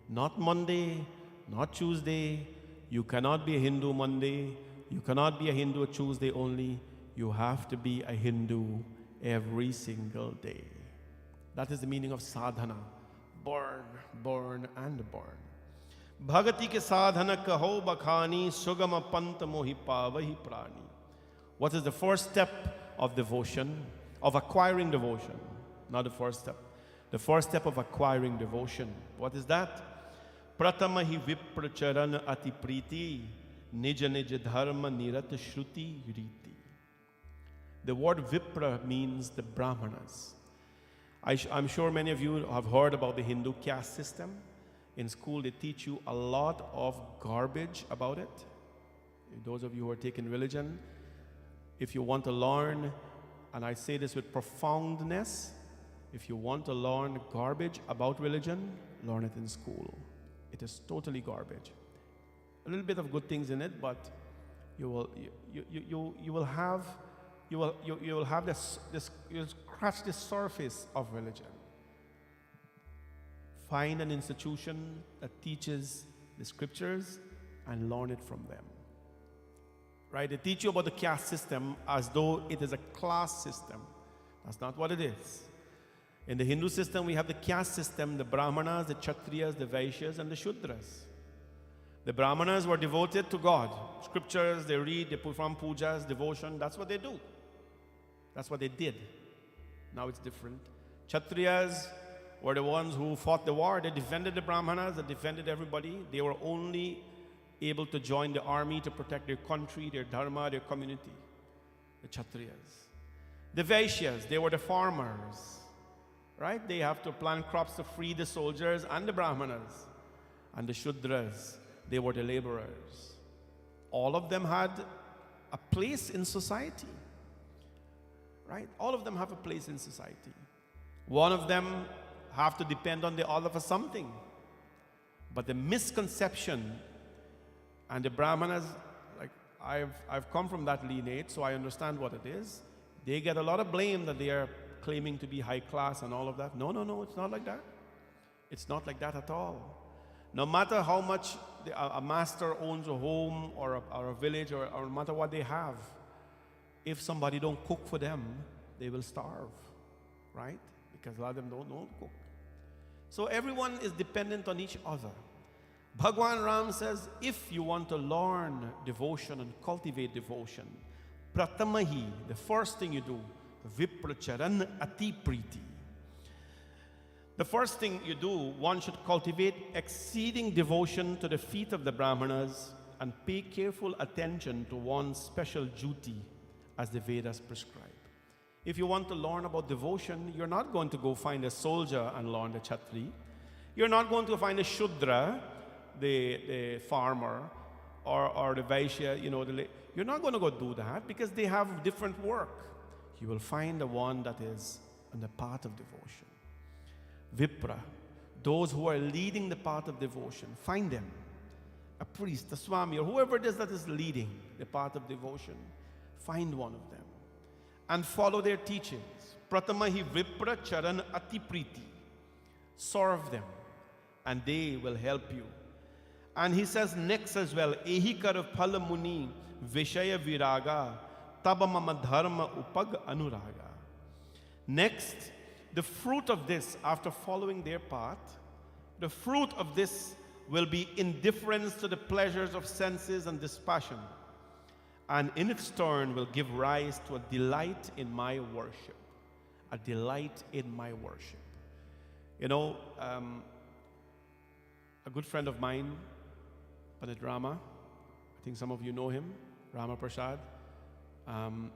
Not Monday, not Tuesday. You cannot be a Hindu Monday. You cannot be a Hindu Tuesday only. You have to be a Hindu every single day. That is the meaning of sadhana. Burn, burn and burn. Bhagati ke sadhana kaho bakhani, sugama pant mohi pavahi prani. What is the first step of devotion, of acquiring devotion? Not the first step. The first step of acquiring devotion. What is that? Pratama hi vipracharan ati priti, nija nija dharma nirat shruti riti. The word Vipra means the Brahmanas. I'm sure many of you have heard about the Hindu caste system. In school, they teach you a lot of garbage about it. Those of you who are taking religion, if you want to learn, and I say this with profoundness, if you want to learn garbage about religion, learn it in school. It is totally garbage. A little bit of good things in it, but you will have this you'll scratch the surface of religion. Find an institution that teaches the scriptures and learn it from them. Right? They teach you about the caste system as though it is a class system. That's not what it is. In the Hindu system, we have the caste system, the Brahmanas, the Kshatriyas, the Vaishyas, and the Shudras. The Brahmanas were devoted to God. Scriptures, they read, they perform pujas, devotion, that's what they do. That's what they did. Now it's different. Kshatriyas were the ones who fought the war. They defended the Brahmanas, they defended everybody. They were only able to join the army to protect their country, their dharma, their community. The Kshatriyas. The Vaishyas, they were the farmers. Right? They have to plant crops to free the soldiers and the Brahmanas. And the Shudras, they were the laborers. All of them had a place in society. Right? All of them have a place in society. One of them have to depend on the other for something. But the misconception, and the Brahmanas, like I've come from that lineage, so I understand what it is. They get a lot of blame that they are claiming to be high class and all of that. No, it's not like that. It's not like that at all. No matter how much a master owns a home or a village or no matter what they have, if somebody don't cook for them, they will starve, right? Because a lot of them don't know to cook. So everyone is dependent on each other. Bhagwan Ram says, if you want to learn devotion and cultivate devotion, pratamahi, the first thing you do, vipracharan ati priti. The first thing you do, one should cultivate exceeding devotion to the feet of the Brahmanas and pay careful attention to one's special duty as the Vedas prescribe. If you want to learn about devotion, you're not going to go find a soldier and learn the Kshatri. You're not going to find a Shudra, the farmer, or the Vaishya, you're not going to go do that because they have different work. You will find the one that is on the path of devotion. Vipra, those who are leading the path of devotion, find them. A priest, a swami, or whoever it is that is leading the path of devotion, find one of them and follow their teachings. Pratamahi vipra charan ati priti. Serve them and they will help you. And he says next as well, ehi kar phala muni vishaya viraga taba mama dharma upag anuraga. Next, the fruit of this, after following their path, the fruit of this will be indifference to the pleasures of senses and dispassion, and in its turn will give rise to a delight in my worship. A delight in my worship. A good friend of mine, Pandit Rama, I think some of you know him, Rama Prasad.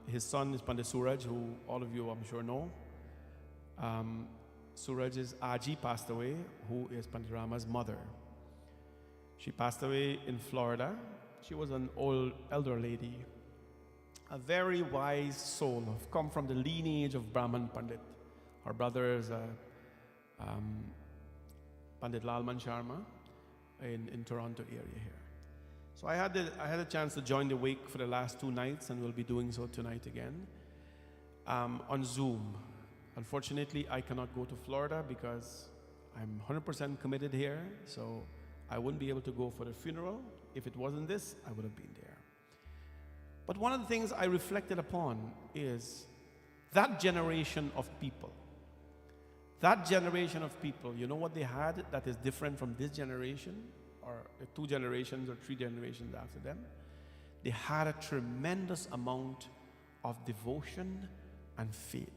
His son is Pandit Suraj, who all of you I'm sure know. Suraj's Aji passed away, who is Pandit Rama's mother. She passed away in Florida. She was an old elder lady, a very wise soul, come from the lineage of Brahman Pandit. Her brother is Pandit Lalman Sharma in Toronto area here. So I had a chance to join the wake for the last 2 nights, and we'll be doing so tonight again on Zoom. Unfortunately, I cannot go to Florida because I'm 100% committed here, so I wouldn't be able to go for the funeral. If it wasn't this, I would have been there. But one of the things I reflected upon is that generation of people. That generation of people, you know what they had that is different from this generation, or the 2 generations or 3 generations after them? They had a tremendous amount of devotion and faith.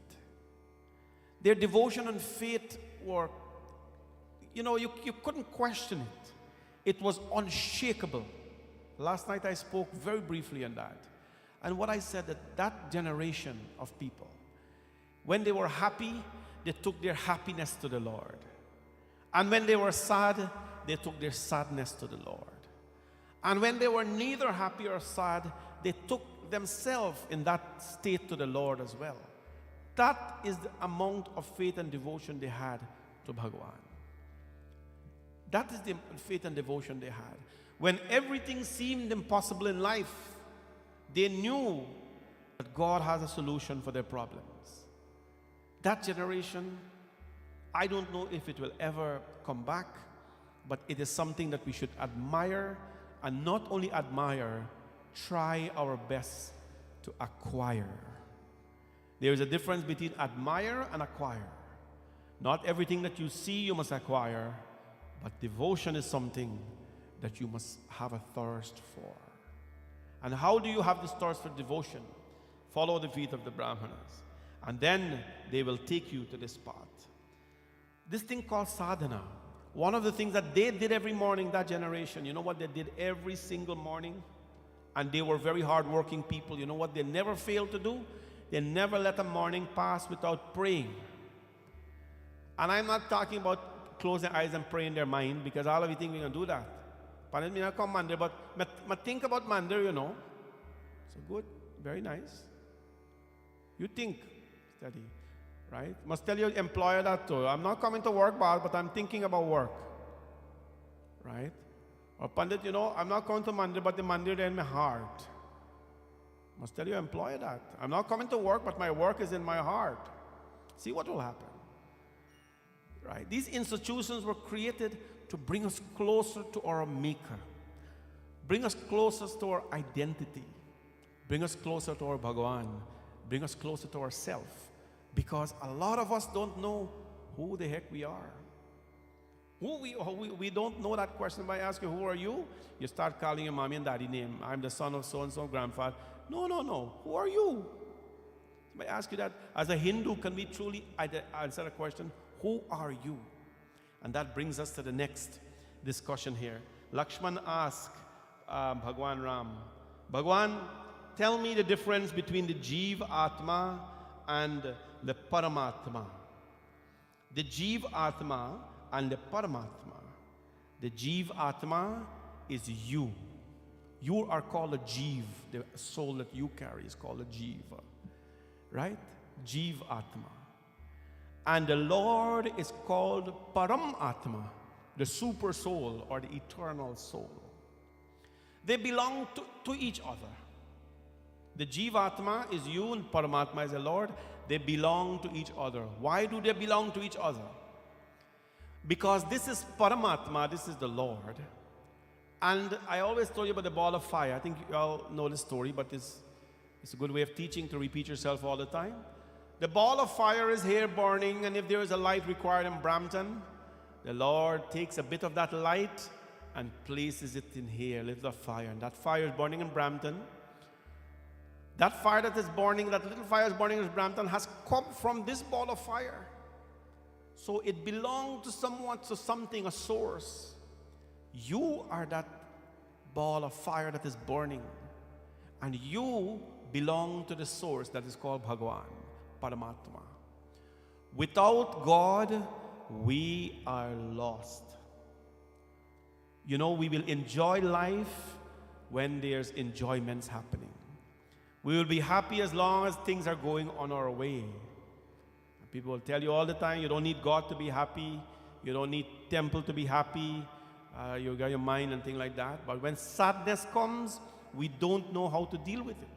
Their devotion and faith were, you couldn't question it. It was unshakable. Last night I spoke very briefly on that. And what I said, that generation of people, when they were happy, they took their happiness to the Lord. And when they were sad, they took their sadness to the Lord. And when they were neither happy or sad, they took themselves in that state to the Lord as well. That is the amount of faith and devotion they had to Bhagwan. That is the faith and devotion they had. When everything seemed impossible in life, they knew that God has a solution for their problems. That generation, I don't know if it will ever come back, but it is something that we should admire, and not only admire, try our best to acquire. There is a difference between admire and acquire. Not everything that you see you must acquire, but devotion is something that you must have a thirst for. And how do you have this thirst for devotion? Follow the feet of the Brahmanas, and then they will take you to this path. This thing called sadhana, one of the things that they did every morning, that generation, you know what they did every single morning? And they were very hardworking people. You know what they never failed to do? They never let a morning pass without praying. And I'm not talking about closing eyes and praying their mind, because all of you think we can do that. But I mean, I come Mandir, but think about Mandir, you know. So good, very nice. You think, steady, right? Must tell your employer that too. I'm not coming to work, but I'm thinking about work, right? Or Pandit, you know, I'm not coming to Mandir, but the Mandir is in my heart. Must tell your employer that. I'm not coming to work, but my work is in my heart. See what will happen. Right? These institutions were created to bring us closer to our Maker, bring us closer to our identity, bring us closer to our Bhagavan, bring us closer to ourselves. Because a lot of us don't know who the heck we are. We don't know that question. By asking, who are you? You start calling your mommy and daddy name. I'm the son of so-and-so, grandfather. No. Who are you? Somebody ask you that. As a Hindu, can we truly answer the question, who are you? And that brings us to the next discussion here. Lakshman asked Bhagwan Ram, Bhagwan, tell me the difference between the Jeev Atma and the Paramatma. The Jeev Atma and the Paramatma. The Jeev Atma is you. You are called a Jeev. The soul that you carry is called a Jeeva. Right? Jeev Atma. And the Lord is called Paramatma, the super soul or the eternal soul. They belong to each other. The Jivatma is you and Paramatma is the Lord. They belong to each other. Why do they belong to each other? Because this is Paramatma, this is the Lord. And I always told you about the ball of fire. I think you all know the story, but it's a good way of teaching to repeat yourself all the time. The ball of fire is here burning, and if there is a light required in Brampton, the Lord takes a bit of that light and places it in here, little fire. And that fire is burning in Brampton. That fire that is burning, that little fire is burning in Brampton, has come from this ball of fire. So it belonged to someone, to something, a source. You are that ball of fire that is burning. And you belong to the source that is called Bhagwan, Paramatma. Without God, we are lost. You know, we will enjoy life when there's enjoyments happening. We will be happy as long as things are going on our way. People will tell you all the time, you don't need God to be happy. You don't need temple to be happy. You got your mind and things like that. But when sadness comes, we don't know how to deal with it.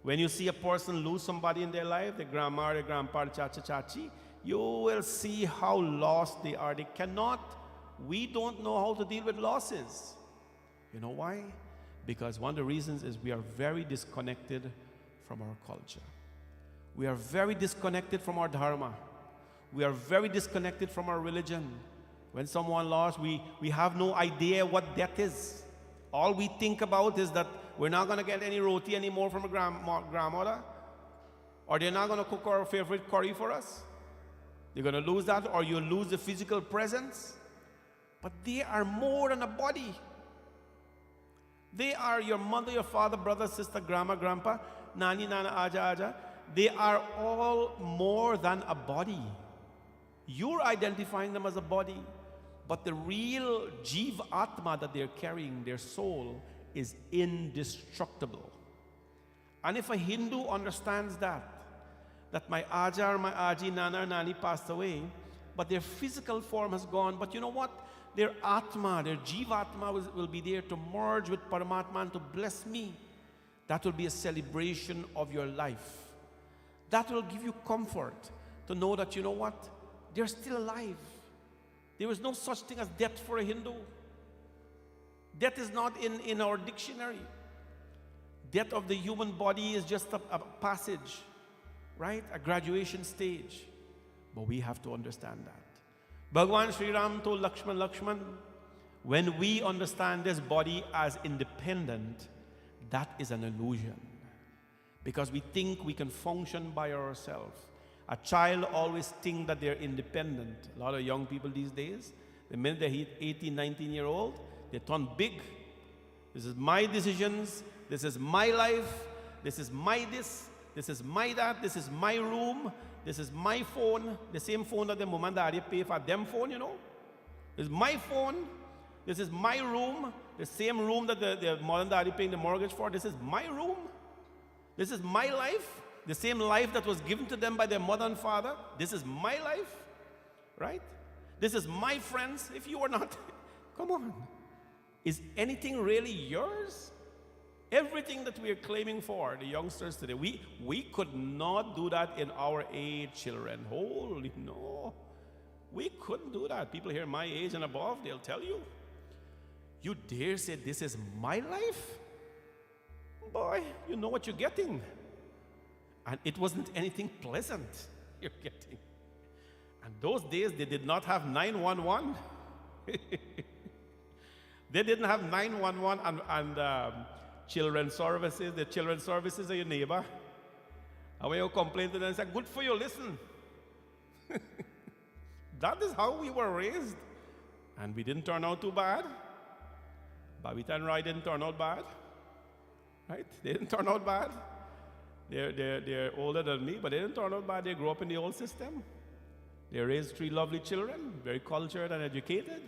When you see a person lose somebody in their life, their grandma, their grandpa, chacha, chachi, you will see how lost they are. They cannot, we don't know how to deal with losses. You know why? Because one of the reasons is we are very disconnected from our culture. We are very disconnected from our dharma. We are very disconnected from our religion. When someone lost, we have no idea what death is. All we think about is that we're not going to get any roti anymore from a grandmother, or they're not going to cook our favorite curry for us. They're going to lose that, or you'll lose the physical presence. But they are more than a body. They are your mother, your father, brother, sister, grandma, grandpa, nani, nana, aja, aja. They are all more than a body. You're identifying them as a body, but the real Jiva Atma that they're carrying, their soul, is indestructible. And if a Hindu understands that my Ajar, my Aji, Nana, Nani passed away, but their physical form has gone, but you know what? Their Atma, their Jiva Atma will be there to merge with Paramatma and to bless me. That will be a celebration of your life. That will give you comfort to know that, you know what? They're still alive. There is no such thing as death for a Hindu. Death is not in our dictionary. Death of the human body is just a passage, right? A graduation stage. But we have to understand that. Bhagwan Sri Ram told Lakshman, when we understand this body as independent, that is an illusion. Because we think we can function by ourselves. A child always thinks that they're independent. A lot of young people these days, the minute they hit 18, 19-year-old, they turn big. This is my decisions. This is my life. This is my this is my that. This is my room. This is my phone. The same phone that the mom and daddy pay for them phone, you know. This is my phone. This is my room. The same room that the mom and daddy paying the mortgage for. This is my room. This is my life. The same life that was given to them by their mother and father. This is my life, right? This is my friends. If you are not, come on. Is anything really yours? Everything that we are claiming for, the youngsters today, we could not do that in our age, children. Holy no. We couldn't do that. People here my age and above, they'll tell you. You dare say this is my life? Boy, you know what you're getting. And it wasn't anything pleasant you're getting. And those days, they did not have 911. They didn't have 911 and children's services. The children's services are your neighbor. And when you complain to them, say, good for you, listen. That is how we were raised. And we didn't turn out too bad. Babita and Roy didn't turn out bad. Right? They didn't turn out bad. They're older than me, but they didn't turn out bad. They grew up in the old system. They raised 3 lovely children, very cultured and educated.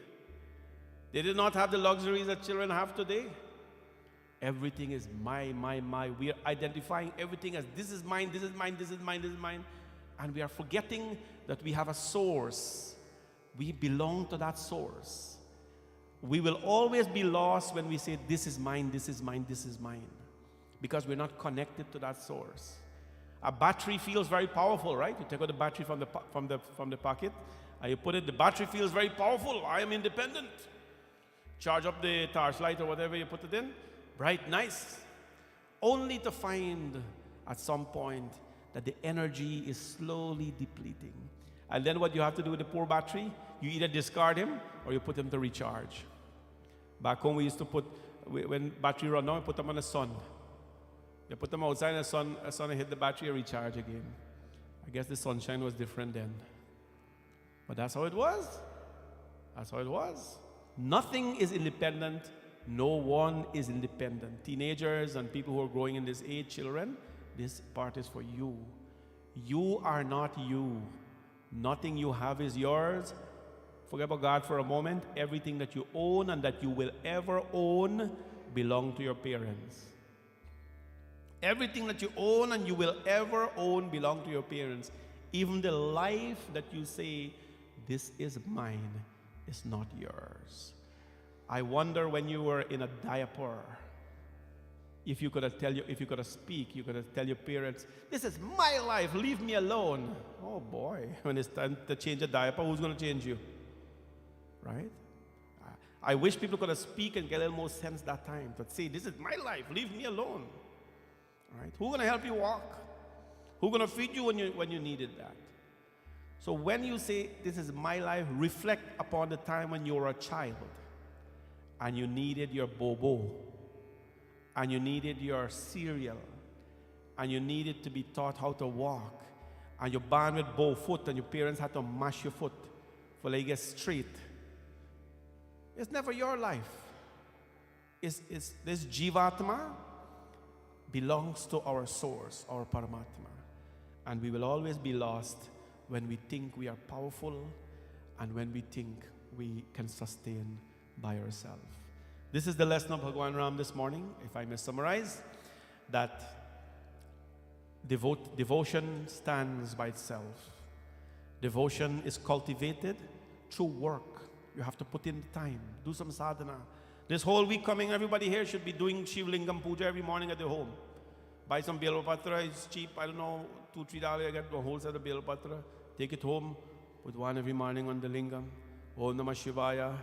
They did not have the luxuries that children have today. Everything is my. We are identifying everything as this is mine, this is mine, this is mine, this is mine. And we are forgetting that we have a source. We belong to that source. We will always be lost when we say this is mine, this is mine, this is mine. Because we're not connected to that source. A battery feels very powerful, right? You take out the battery from the pocket and you put it, the battery feels very powerful. I am independent. Charge up the torchlight or whatever you put it in. Bright, nice. Only to find at some point that the energy is slowly depleting. And then what you have to do with the poor battery, you either discard him or you put him to recharge. Back home we used to put, when battery run out, we put them on the sun. You put them outside and the sun hit the battery and recharge again. I guess the sunshine was different then. But that's how it was. That's how it was. Nothing is independent. No one is independent. Teenagers and people who are growing in this age, children, this part is for you. You are not you. Nothing you have is yours. Forget about God for a moment. Everything that you own and that you will ever own belong to your parents. Everything that you own and you will ever own belong to your parents. Even the life that you say, this is mine, is not yours. I wonder when you were in a diaper, if you could speak, you could tell your parents, this is my life, leave me alone. Oh boy, when it's time to change a diaper, who's going to change you? Right? I wish people could speak and get a little more sense that time. But say, this is my life, leave me alone. Right? Who's going to help you walk? Who's going to feed you when you needed that? So when you say, this is my life, reflect upon the time when you were a child and you needed your bobo and you needed your cereal and you needed to be taught how to walk and you're born with bow foot and your parents had to mash your foot for like get straight. It's never your life. It's this Jivatma belongs to our source, our Paramatma. And we will always be lost when we think we are powerful and when we think we can sustain by ourselves. This is the lesson of Bhagwan Ram this morning, if I may summarize, that devotion stands by itself. Devotion is cultivated through work. You have to put in the time, do some sadhana. This whole week coming, everybody here should be doing Shiv Lingam Puja every morning at their home. Buy some Bialvapatra, it's cheap, I don't know, $2-3, I get a whole set of Bialvapatra. Take it home, put one every morning on the Lingam. Om Namah Shivaya.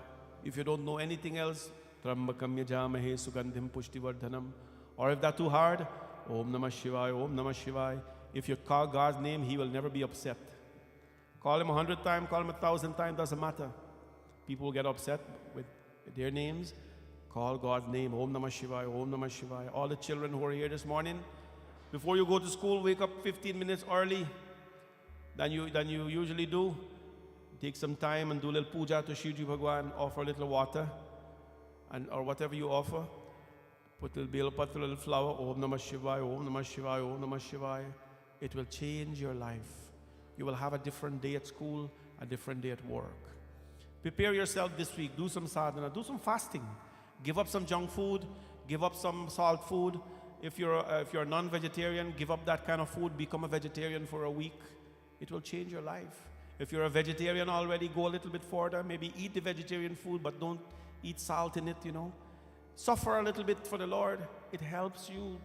If you don't know anything else, Trambakam Yajamahe Sugandhim Pushtivardhanam. Or if that's too hard, Om Namah Shivaya, Om Namah Shivaya. If you call God's name, He will never be upset. Call Him 100 times, call Him 1,000 times, doesn't matter. People will get upset with their names. Call God's name, Om Namah Shivaya, Om Namah Shivaya. All the children who are here this morning, before you go to school, wake up 15 minutes early than you usually do. Take some time and do a little puja to Shivji Bhagwan, offer a little water, or whatever you offer. Put a little Bialpatra, a little flower, Om Namah Shivaya, Om Namah Shivaya, Om Namah Shivaya. It will change your life. You will have a different day at school, a different day at work. Prepare yourself this week. Do some sadhana, do some fasting. Give up some junk food, give up some salt food. If you're a non-vegetarian, give up that kind of food, become a vegetarian for a week. It will change your life. If you're a vegetarian already, go a little bit further. Maybe eat the vegetarian food, but don't eat salt in it, you know. Suffer a little bit for the Lord. It helps you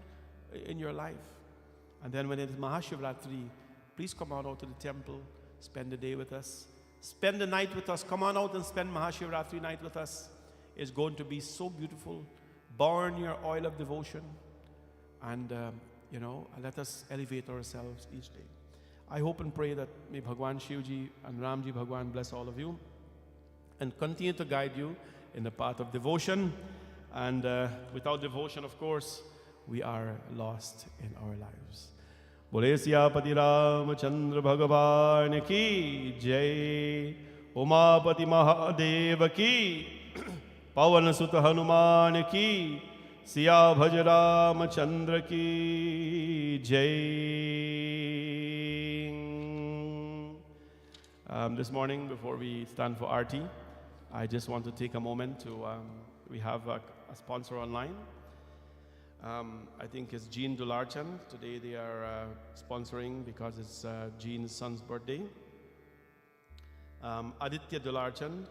in your life. And then when it is Mahashivratri, please come on out to the temple, spend the day with us. Spend the night with us. Come on out and spend Mahashivratri night with us. It's going to be so beautiful. Burn your oil of devotion. And, let us elevate ourselves each day. I hope and pray that may Bhagwan Shivji and Ramji Bhagwan bless all of you and continue to guide you in the path of devotion. And without devotion, of course, we are lost in our lives. Bole Siyapati Ramachandra Bhagavan ki Jai. Umapati Mahadeva ki. Pavan Sutta Hanuman ki. Siya Bhaj Ramachandra ki Jai. This morning, before we stand for Aarti, I just want to take a moment to, we have a sponsor online. I think it's Jean Dularchan. Today they are sponsoring because it's Jean's son's birthday. Aditya Dularchan,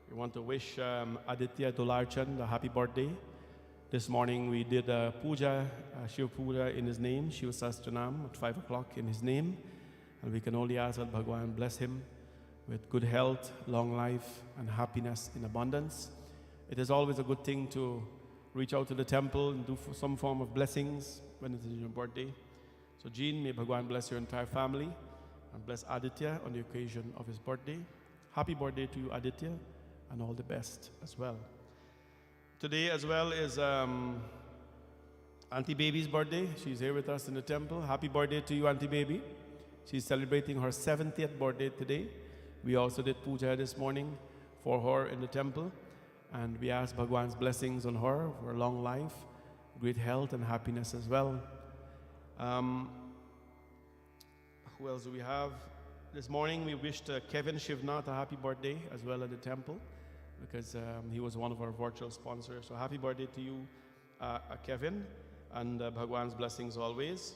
we want to wish Aditya Dularchan a happy birthday. This morning we did a puja, Shiv Puja in his name, Shiv Sastranam at 5 o'clock in his name. And we can only ask that Bhagwan bless him with good health, long life, and happiness in abundance. It is always a good thing to reach out to the temple and do some form of blessings when it is your birthday. So Jean, may Bhagwan bless your entire family and bless Aditya on the occasion of his birthday. Happy birthday to you, Aditya, and all the best as well. Today as well is Auntie Baby's birthday. She's here with us in the temple. Happy birthday to you, Auntie Baby. She's celebrating her 70th birthday today. We also did puja this morning for her in the temple. And we ask Bhagwan's blessings on her for a long life, great health and happiness as well. Who else do we have? This morning we wished Kevin Shivnath a happy birthday as well at the temple because he was one of our virtual sponsors. So happy birthday to you, Kevin, and Bhagwan's blessings always.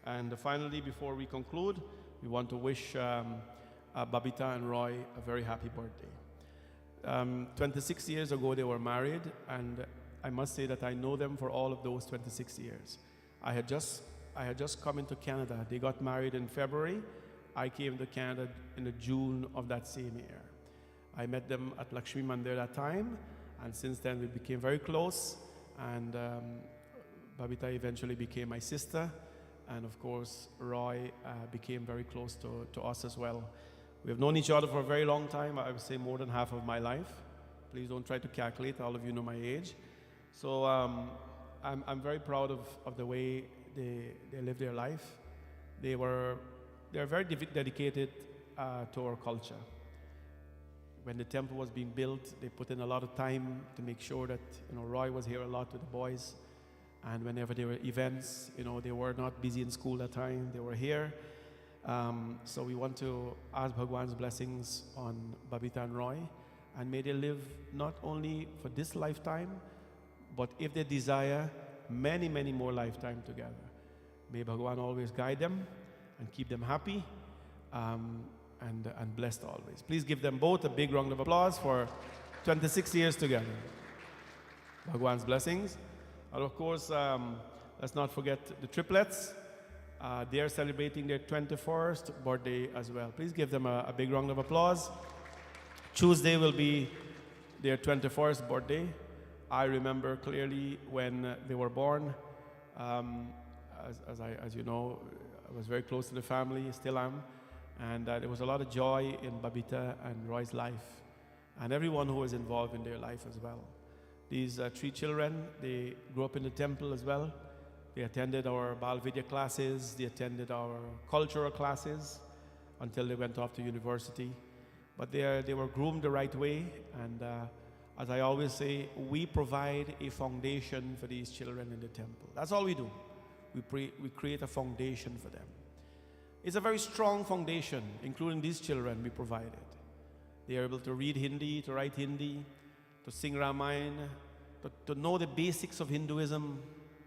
And finally, before we conclude, we want to wish Babita and Roy a very happy birthday. 26 years ago they were married, and I must say that I know them for all of those 26 years. I had just come into Canada. They got married in February. I came to Canada in the June of that same year. I met them at Lakshmi Mandir that time, and since then we became very close, and Babita eventually became my sister, and of course Roy became very close to us as well. We have known each other for a very long time. I would say more than half of my life. Please don't try to calculate. All of you know my age. So I'm very proud of the way they live their life. They're very dedicated to our culture. When the temple was being built, they put in a lot of time to make sure that Roy was here a lot with the boys. And whenever there were events, they were not busy in school that time. They were here. So we want to ask Bhagwan's blessings on Babita and Roy, and may they live not only for this lifetime, but if they desire, many, many more lifetimes together. May Bhagwan always guide them and keep them happy and blessed always. Please give them both a big round of applause for 26 years together. Bhagwan's blessings. And of course, let's not forget the triplets. They are celebrating their 21st birthday as well. Please give them a big round of applause. Tuesday will be their 21st birthday. I remember clearly when they were born. As you know, I was very close to the family, still am. And there was a lot of joy in Babita and Roy's life, and everyone who was involved in their life as well. These 3 children, they grew up in the temple as well. They attended our Bal Vidya classes, they attended our cultural classes until they went off to university. But they were groomed the right way, and as I always say, we provide a foundation for these children in the temple. That's all we do. We create a foundation for them. It's a very strong foundation, including these children we provided. They are able to read Hindi, to write Hindi, to sing Ramayana, to know the basics of Hinduism.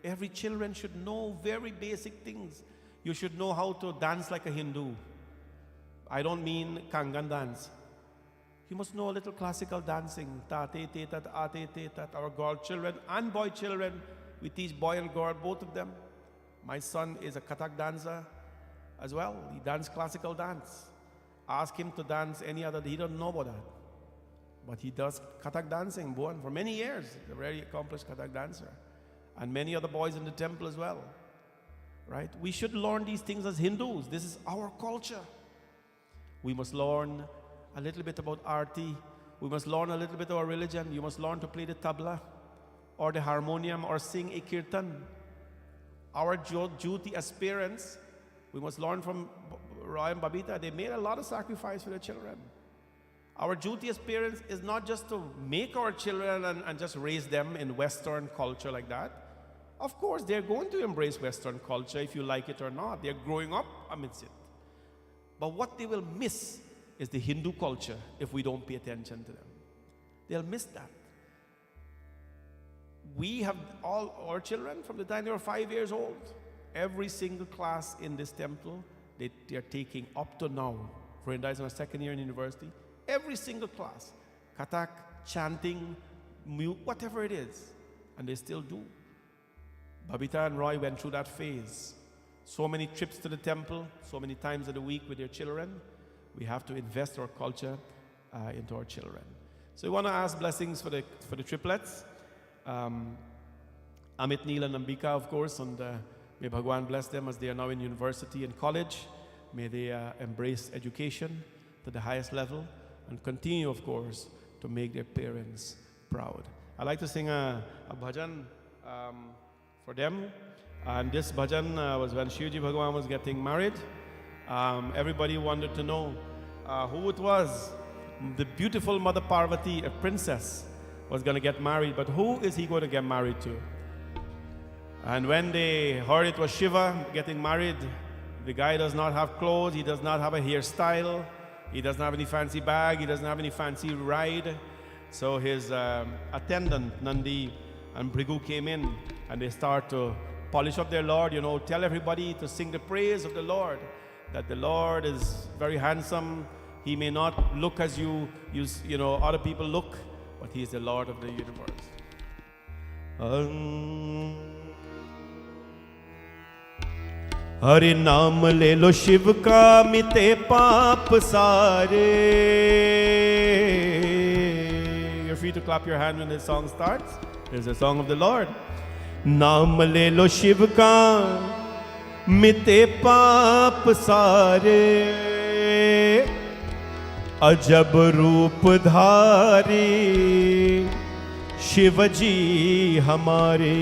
Every children should know very basic things. You should know how to dance like a Hindu. I don't mean Kangan dance. You must know a little classical dancing. Tate, tetat, ate, tetat. Our girl children and boy children, we teach boy and girl, both of them. My son is a Kathak dancer as well. He dances classical dance. Ask him to dance any other, he doesn't know about that. But he does Kathak dancing, born for many years. He's a very accomplished Kathak dancer. And many other boys in the temple as well. Right? We should learn these things as Hindus. This is our culture. We must learn a little bit about Arti. We must learn a little bit of our religion. You must learn to play the tabla or the harmonium or sing a kirtan. Our duty as parents, we must learn from Roy and Babita. They made a lot of sacrifice for their children. Our duty as parents is not just to make our children and just raise them in Western culture like that. Of course, they're going to embrace Western culture if you like it or not. They're growing up amidst it. But what they will miss is the Hindu culture if we don't pay attention to them. They'll miss that. We have all our children from the time they were 5 years old. Every single class in this temple, they are taking up to now. Vrinda is in her second year in university. Every single class, Kathak, chanting, whatever it is, and they still do. Babita and Roy went through that phase. So many trips to the temple, so many times of the week with their children. We have to invest our culture into our children. So we want to ask blessings for the triplets. Amit, Neil, and Ambika, of course, and may Bhagwan bless them as they are now in university and college. May they embrace education to the highest level and continue, of course, to make their parents proud. I'd like to sing a bhajan for them. And this bhajan was when Shivji Bhagwan was getting married. Everybody wanted to know who it was. The beautiful Mother Parvati, a princess, was going to get married, but who is he going to get married to? And when they heard it was Shiva getting married, the guy does not have clothes, he does not have a hairstyle, he doesn't have any fancy bag, he doesn't have any fancy ride. So his attendant, Nandi and Brigu, came in and they start to polish up their Lord, you know, tell everybody to sing the praise of the Lord, that the Lord is very handsome. He may not look as you know, other people look, but he is the Lord of the universe. Hari नाम ले लो शिव का मिटे पाप सारे. You're free to clap your hand when the song starts. There's a song of the Lord. नाम ले लो शिव का मिटे पाप सारे. अजब रूप धारी शिव जी हमारे.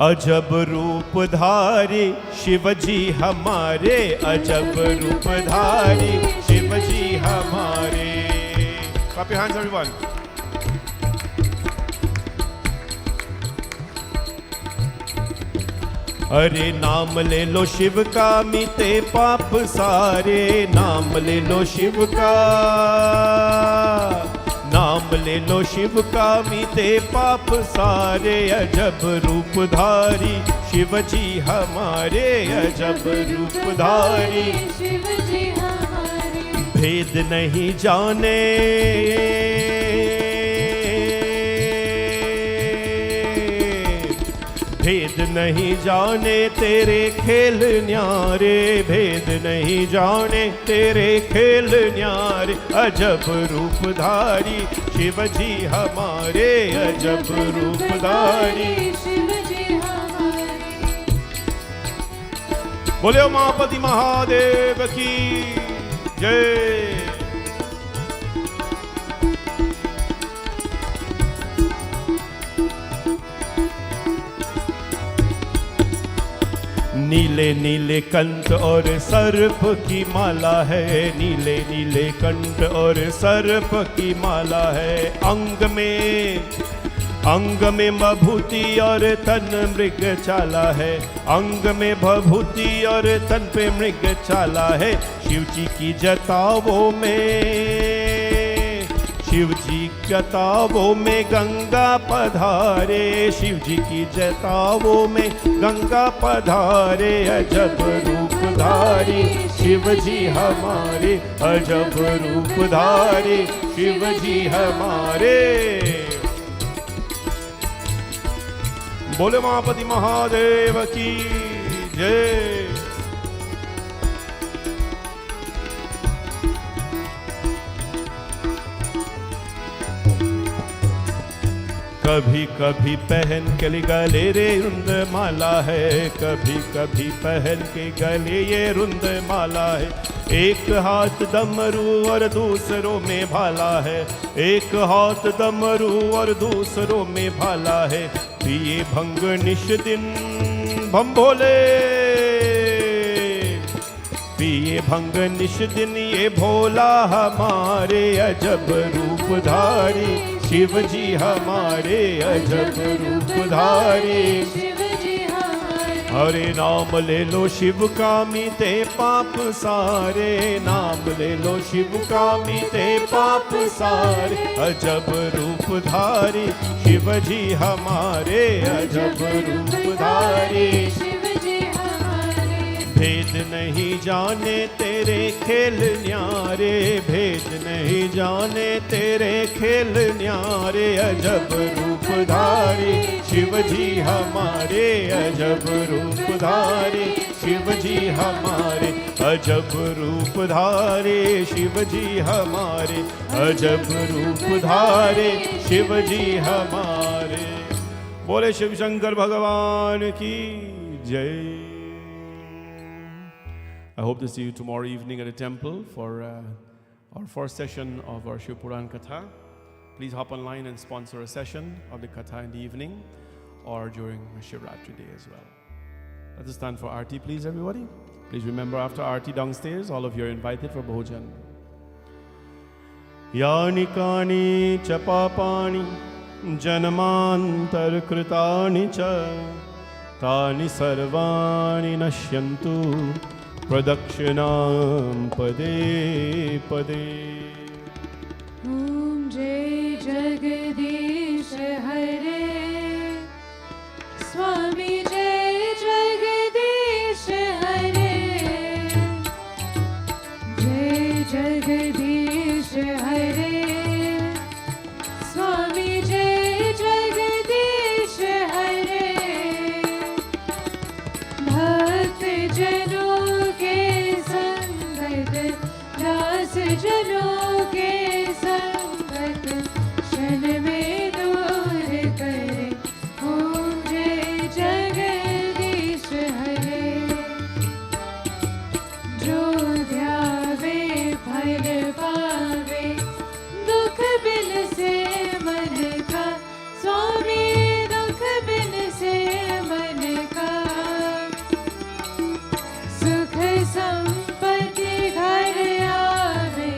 अजब रूप धारी शिव जी हमारे. अजब रूप धारी शिव जी हमारे. Clap your hands, everyone. अरे नाम ले लो शिव का मीते पाप सारे, नाम ले लो शिव का, नाम ले लो शिव का मीते पाप सारे। अजब रूपधारी शिव जी हमारे, अजब रूपधारी शिव जी हमारे। भेद नहीं जाने, भेद नहीं जाने तेरे खेल न्यारे, भेद नहीं जाने तेरे खेल न्यारे। अजब रूपधारी शिव जी हमारे, अजब रूपधारी शिव जी हमारे। बोले उमापति महादेव की जय। नीले नीले कंठ और सर्प की माला है, नीले नीले कंठ और सर्प की माला है। अंग में भभूति और तन मृग चाला है, अंग में भभूति और तन पे मृग चाला है। शिव जी की जटाओं में, शिव जी जटाओं में गंगा पधारे, शिव जी की जटाओं में गंगा पधारे। अजब रूपधारी शिव जी हमारे, अजब रूपधारी शिव जी हमारे। बोले उमापति महादेव की जय। कभी कभी पहन के गले रे रुंद माला है, कभी कभी पहन के गले ये रुंद माला है। एक हाथ डमरू और दूसरों में भाला है, एक हाथ डमरू और दूसरों में भाला है। पिए भंग निश दिन भम भोले, पिए भंग निश दिन ये भोला हमारे। अजब रूपधारी शिव जी हमारे, अजब रूपधारी शिव जी हमारे। अरे नाम ले लो शिव का मीते पाप सारे, नाम ले लो शिव का मीते पाप सारे। अजब रूपधारी शिव जी हमारे, अजब रूपधारी शिव जी हमारे। भेद नहीं जाने तेरे खेल न्यारे, भेद नहीं जाने तेरे खेल न्यारे। अजब रूपधारी शिव जी हमारे, अजब रूपधारी शिव जी हमारे, अजब रूपधारी शिव जी हमारे, अजब रूपधारी शिव जी हमारे। बोले शिव शंकर भगवान की जय। I hope to see you tomorrow evening at the temple for our first session of our Shiv Puran Katha. Please hop online and sponsor a session of the Katha in the evening or during Shivratri day as well. Let us stand for Aarti, please, everybody. Please remember, after Aarti downstairs, all of you are invited for Bhojan. Yani kani cha papani janmantar kritani cha tani sarvani nashyantu प्रदक्षिणां पदे पदे। ओम जय जगदीश हरे, स्वामी जय जगदीश हरे, जय जगदीश हरे, स्वामी जय जगदीश हरे। भक्त जनों के संगत, दास जनों के संगत, क्षण में दूर करे। ओम जय जगदीश हरे, जो ध्यावे फल पावे, दुख बिन से मन का, स्वामी दुख बिन से मन का। सुख संपत्ति घर आवे,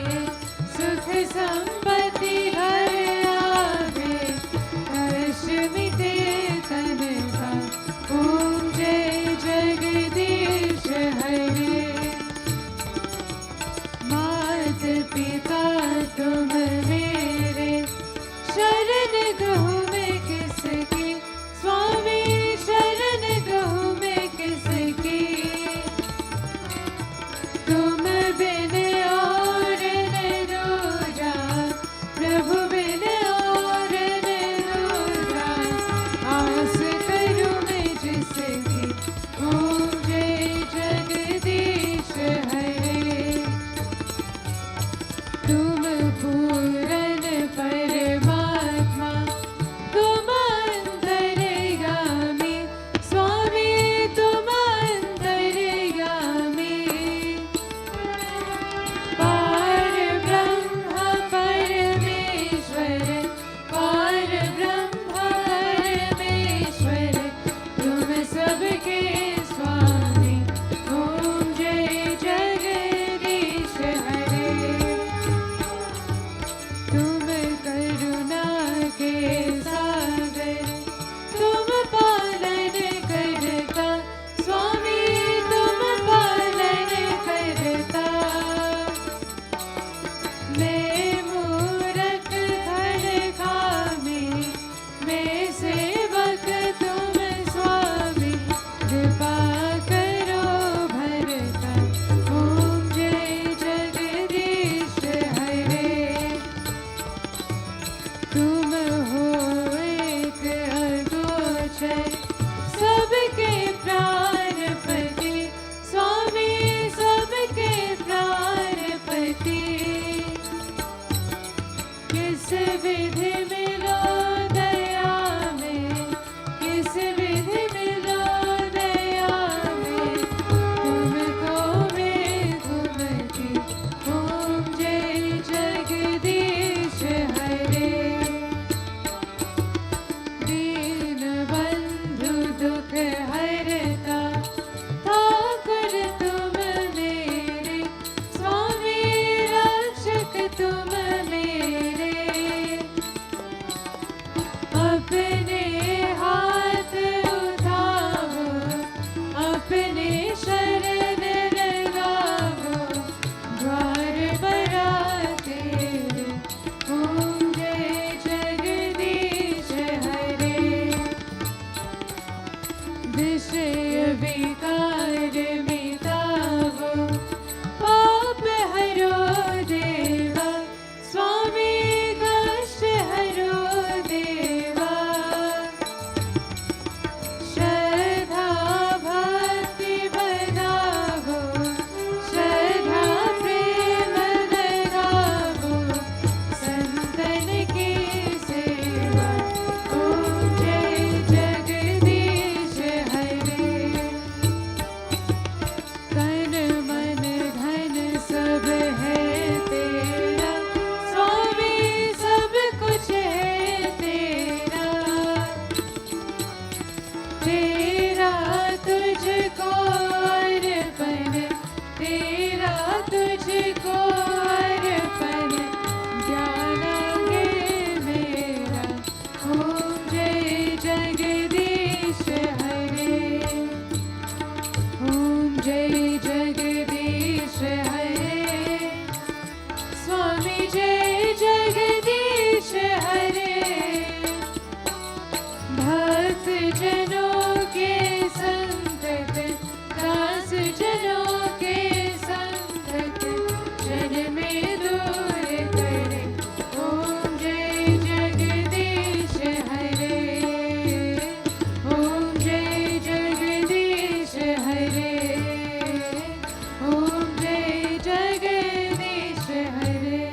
ॐ जय जगदीश हरे।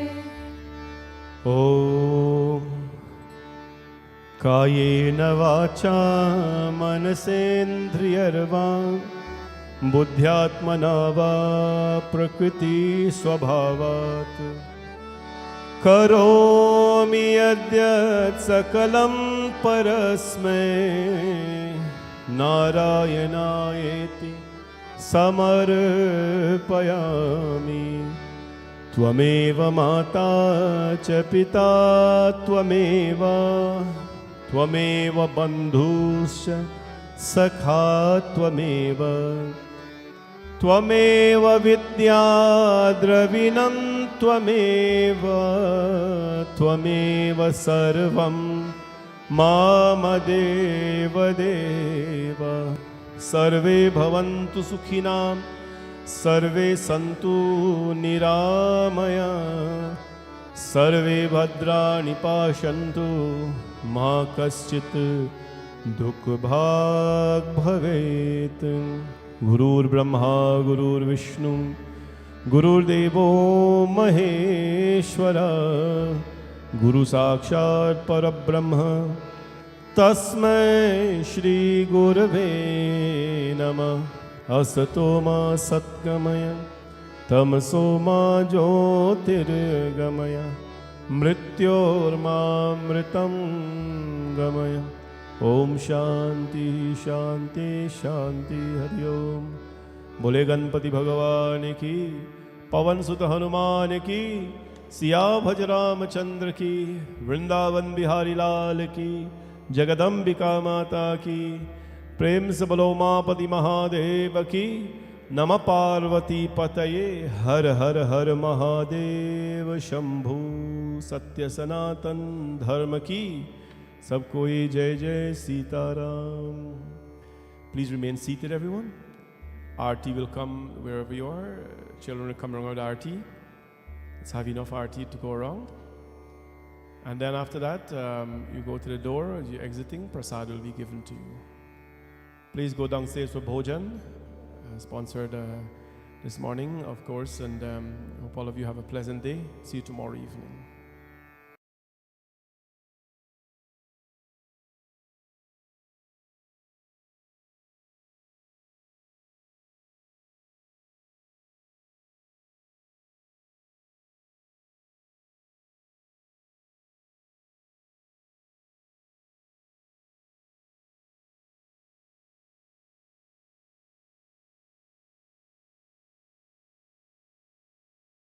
ॐ कायेन वाचा मनसेन्द्रियर्वा बुद्ध्यात्मना वा प्रकृतिस्वभावात् करोमि यद्यत् सकलं परस्मै नारायणायेति समर्पयामि। त्वमेव माता च पिता त्वमेव बन्धुश्च सखा त्वमेव विद्या द्रविणं त्वमेव सर्वं मम देव। सर्वे भवन्तु सुखिनां सर्वे सन्तु निरामया सर्वे भद्राणि पश्यन्तु मा कश्चित् दुःखभाग् भवेत्। गुरुर्ब्रह्मा गुरुर्विष्णु गुरुर्देवो महेश्वरा गुरु साक्षात् परब्रह्म तस्मै श्री गुरवे नमः। असतो मा सद्गमय तमसो मा ज्योतिर्गमय मृत्योर्मामृतं गमय। ओम शांति शांति शांति हरि ओम। बोले गणपति भगवान की, पवन सुत हनुमान की, सियाभज रामचंद्र की, वृंदावन बिहारी लाल की, जगदम्बिका माता की। प्रेम से बोलो उमापति महादेव की। नमः पार्वती पतये। हर हर हर महादेव शंभु। सत्य सनातन धर्म की। सबको जय जय Sitaram. Please remain seated, everyone. Aarti will come wherever you are. Children will come around Aarti. Let's have enough Aarti to go around. And then after that, you go to the door. As you're exiting, prasad will be given to you. Please go downstairs for bhojan, sponsored this morning, of course. And hope all of you have a pleasant day. See you tomorrow evening.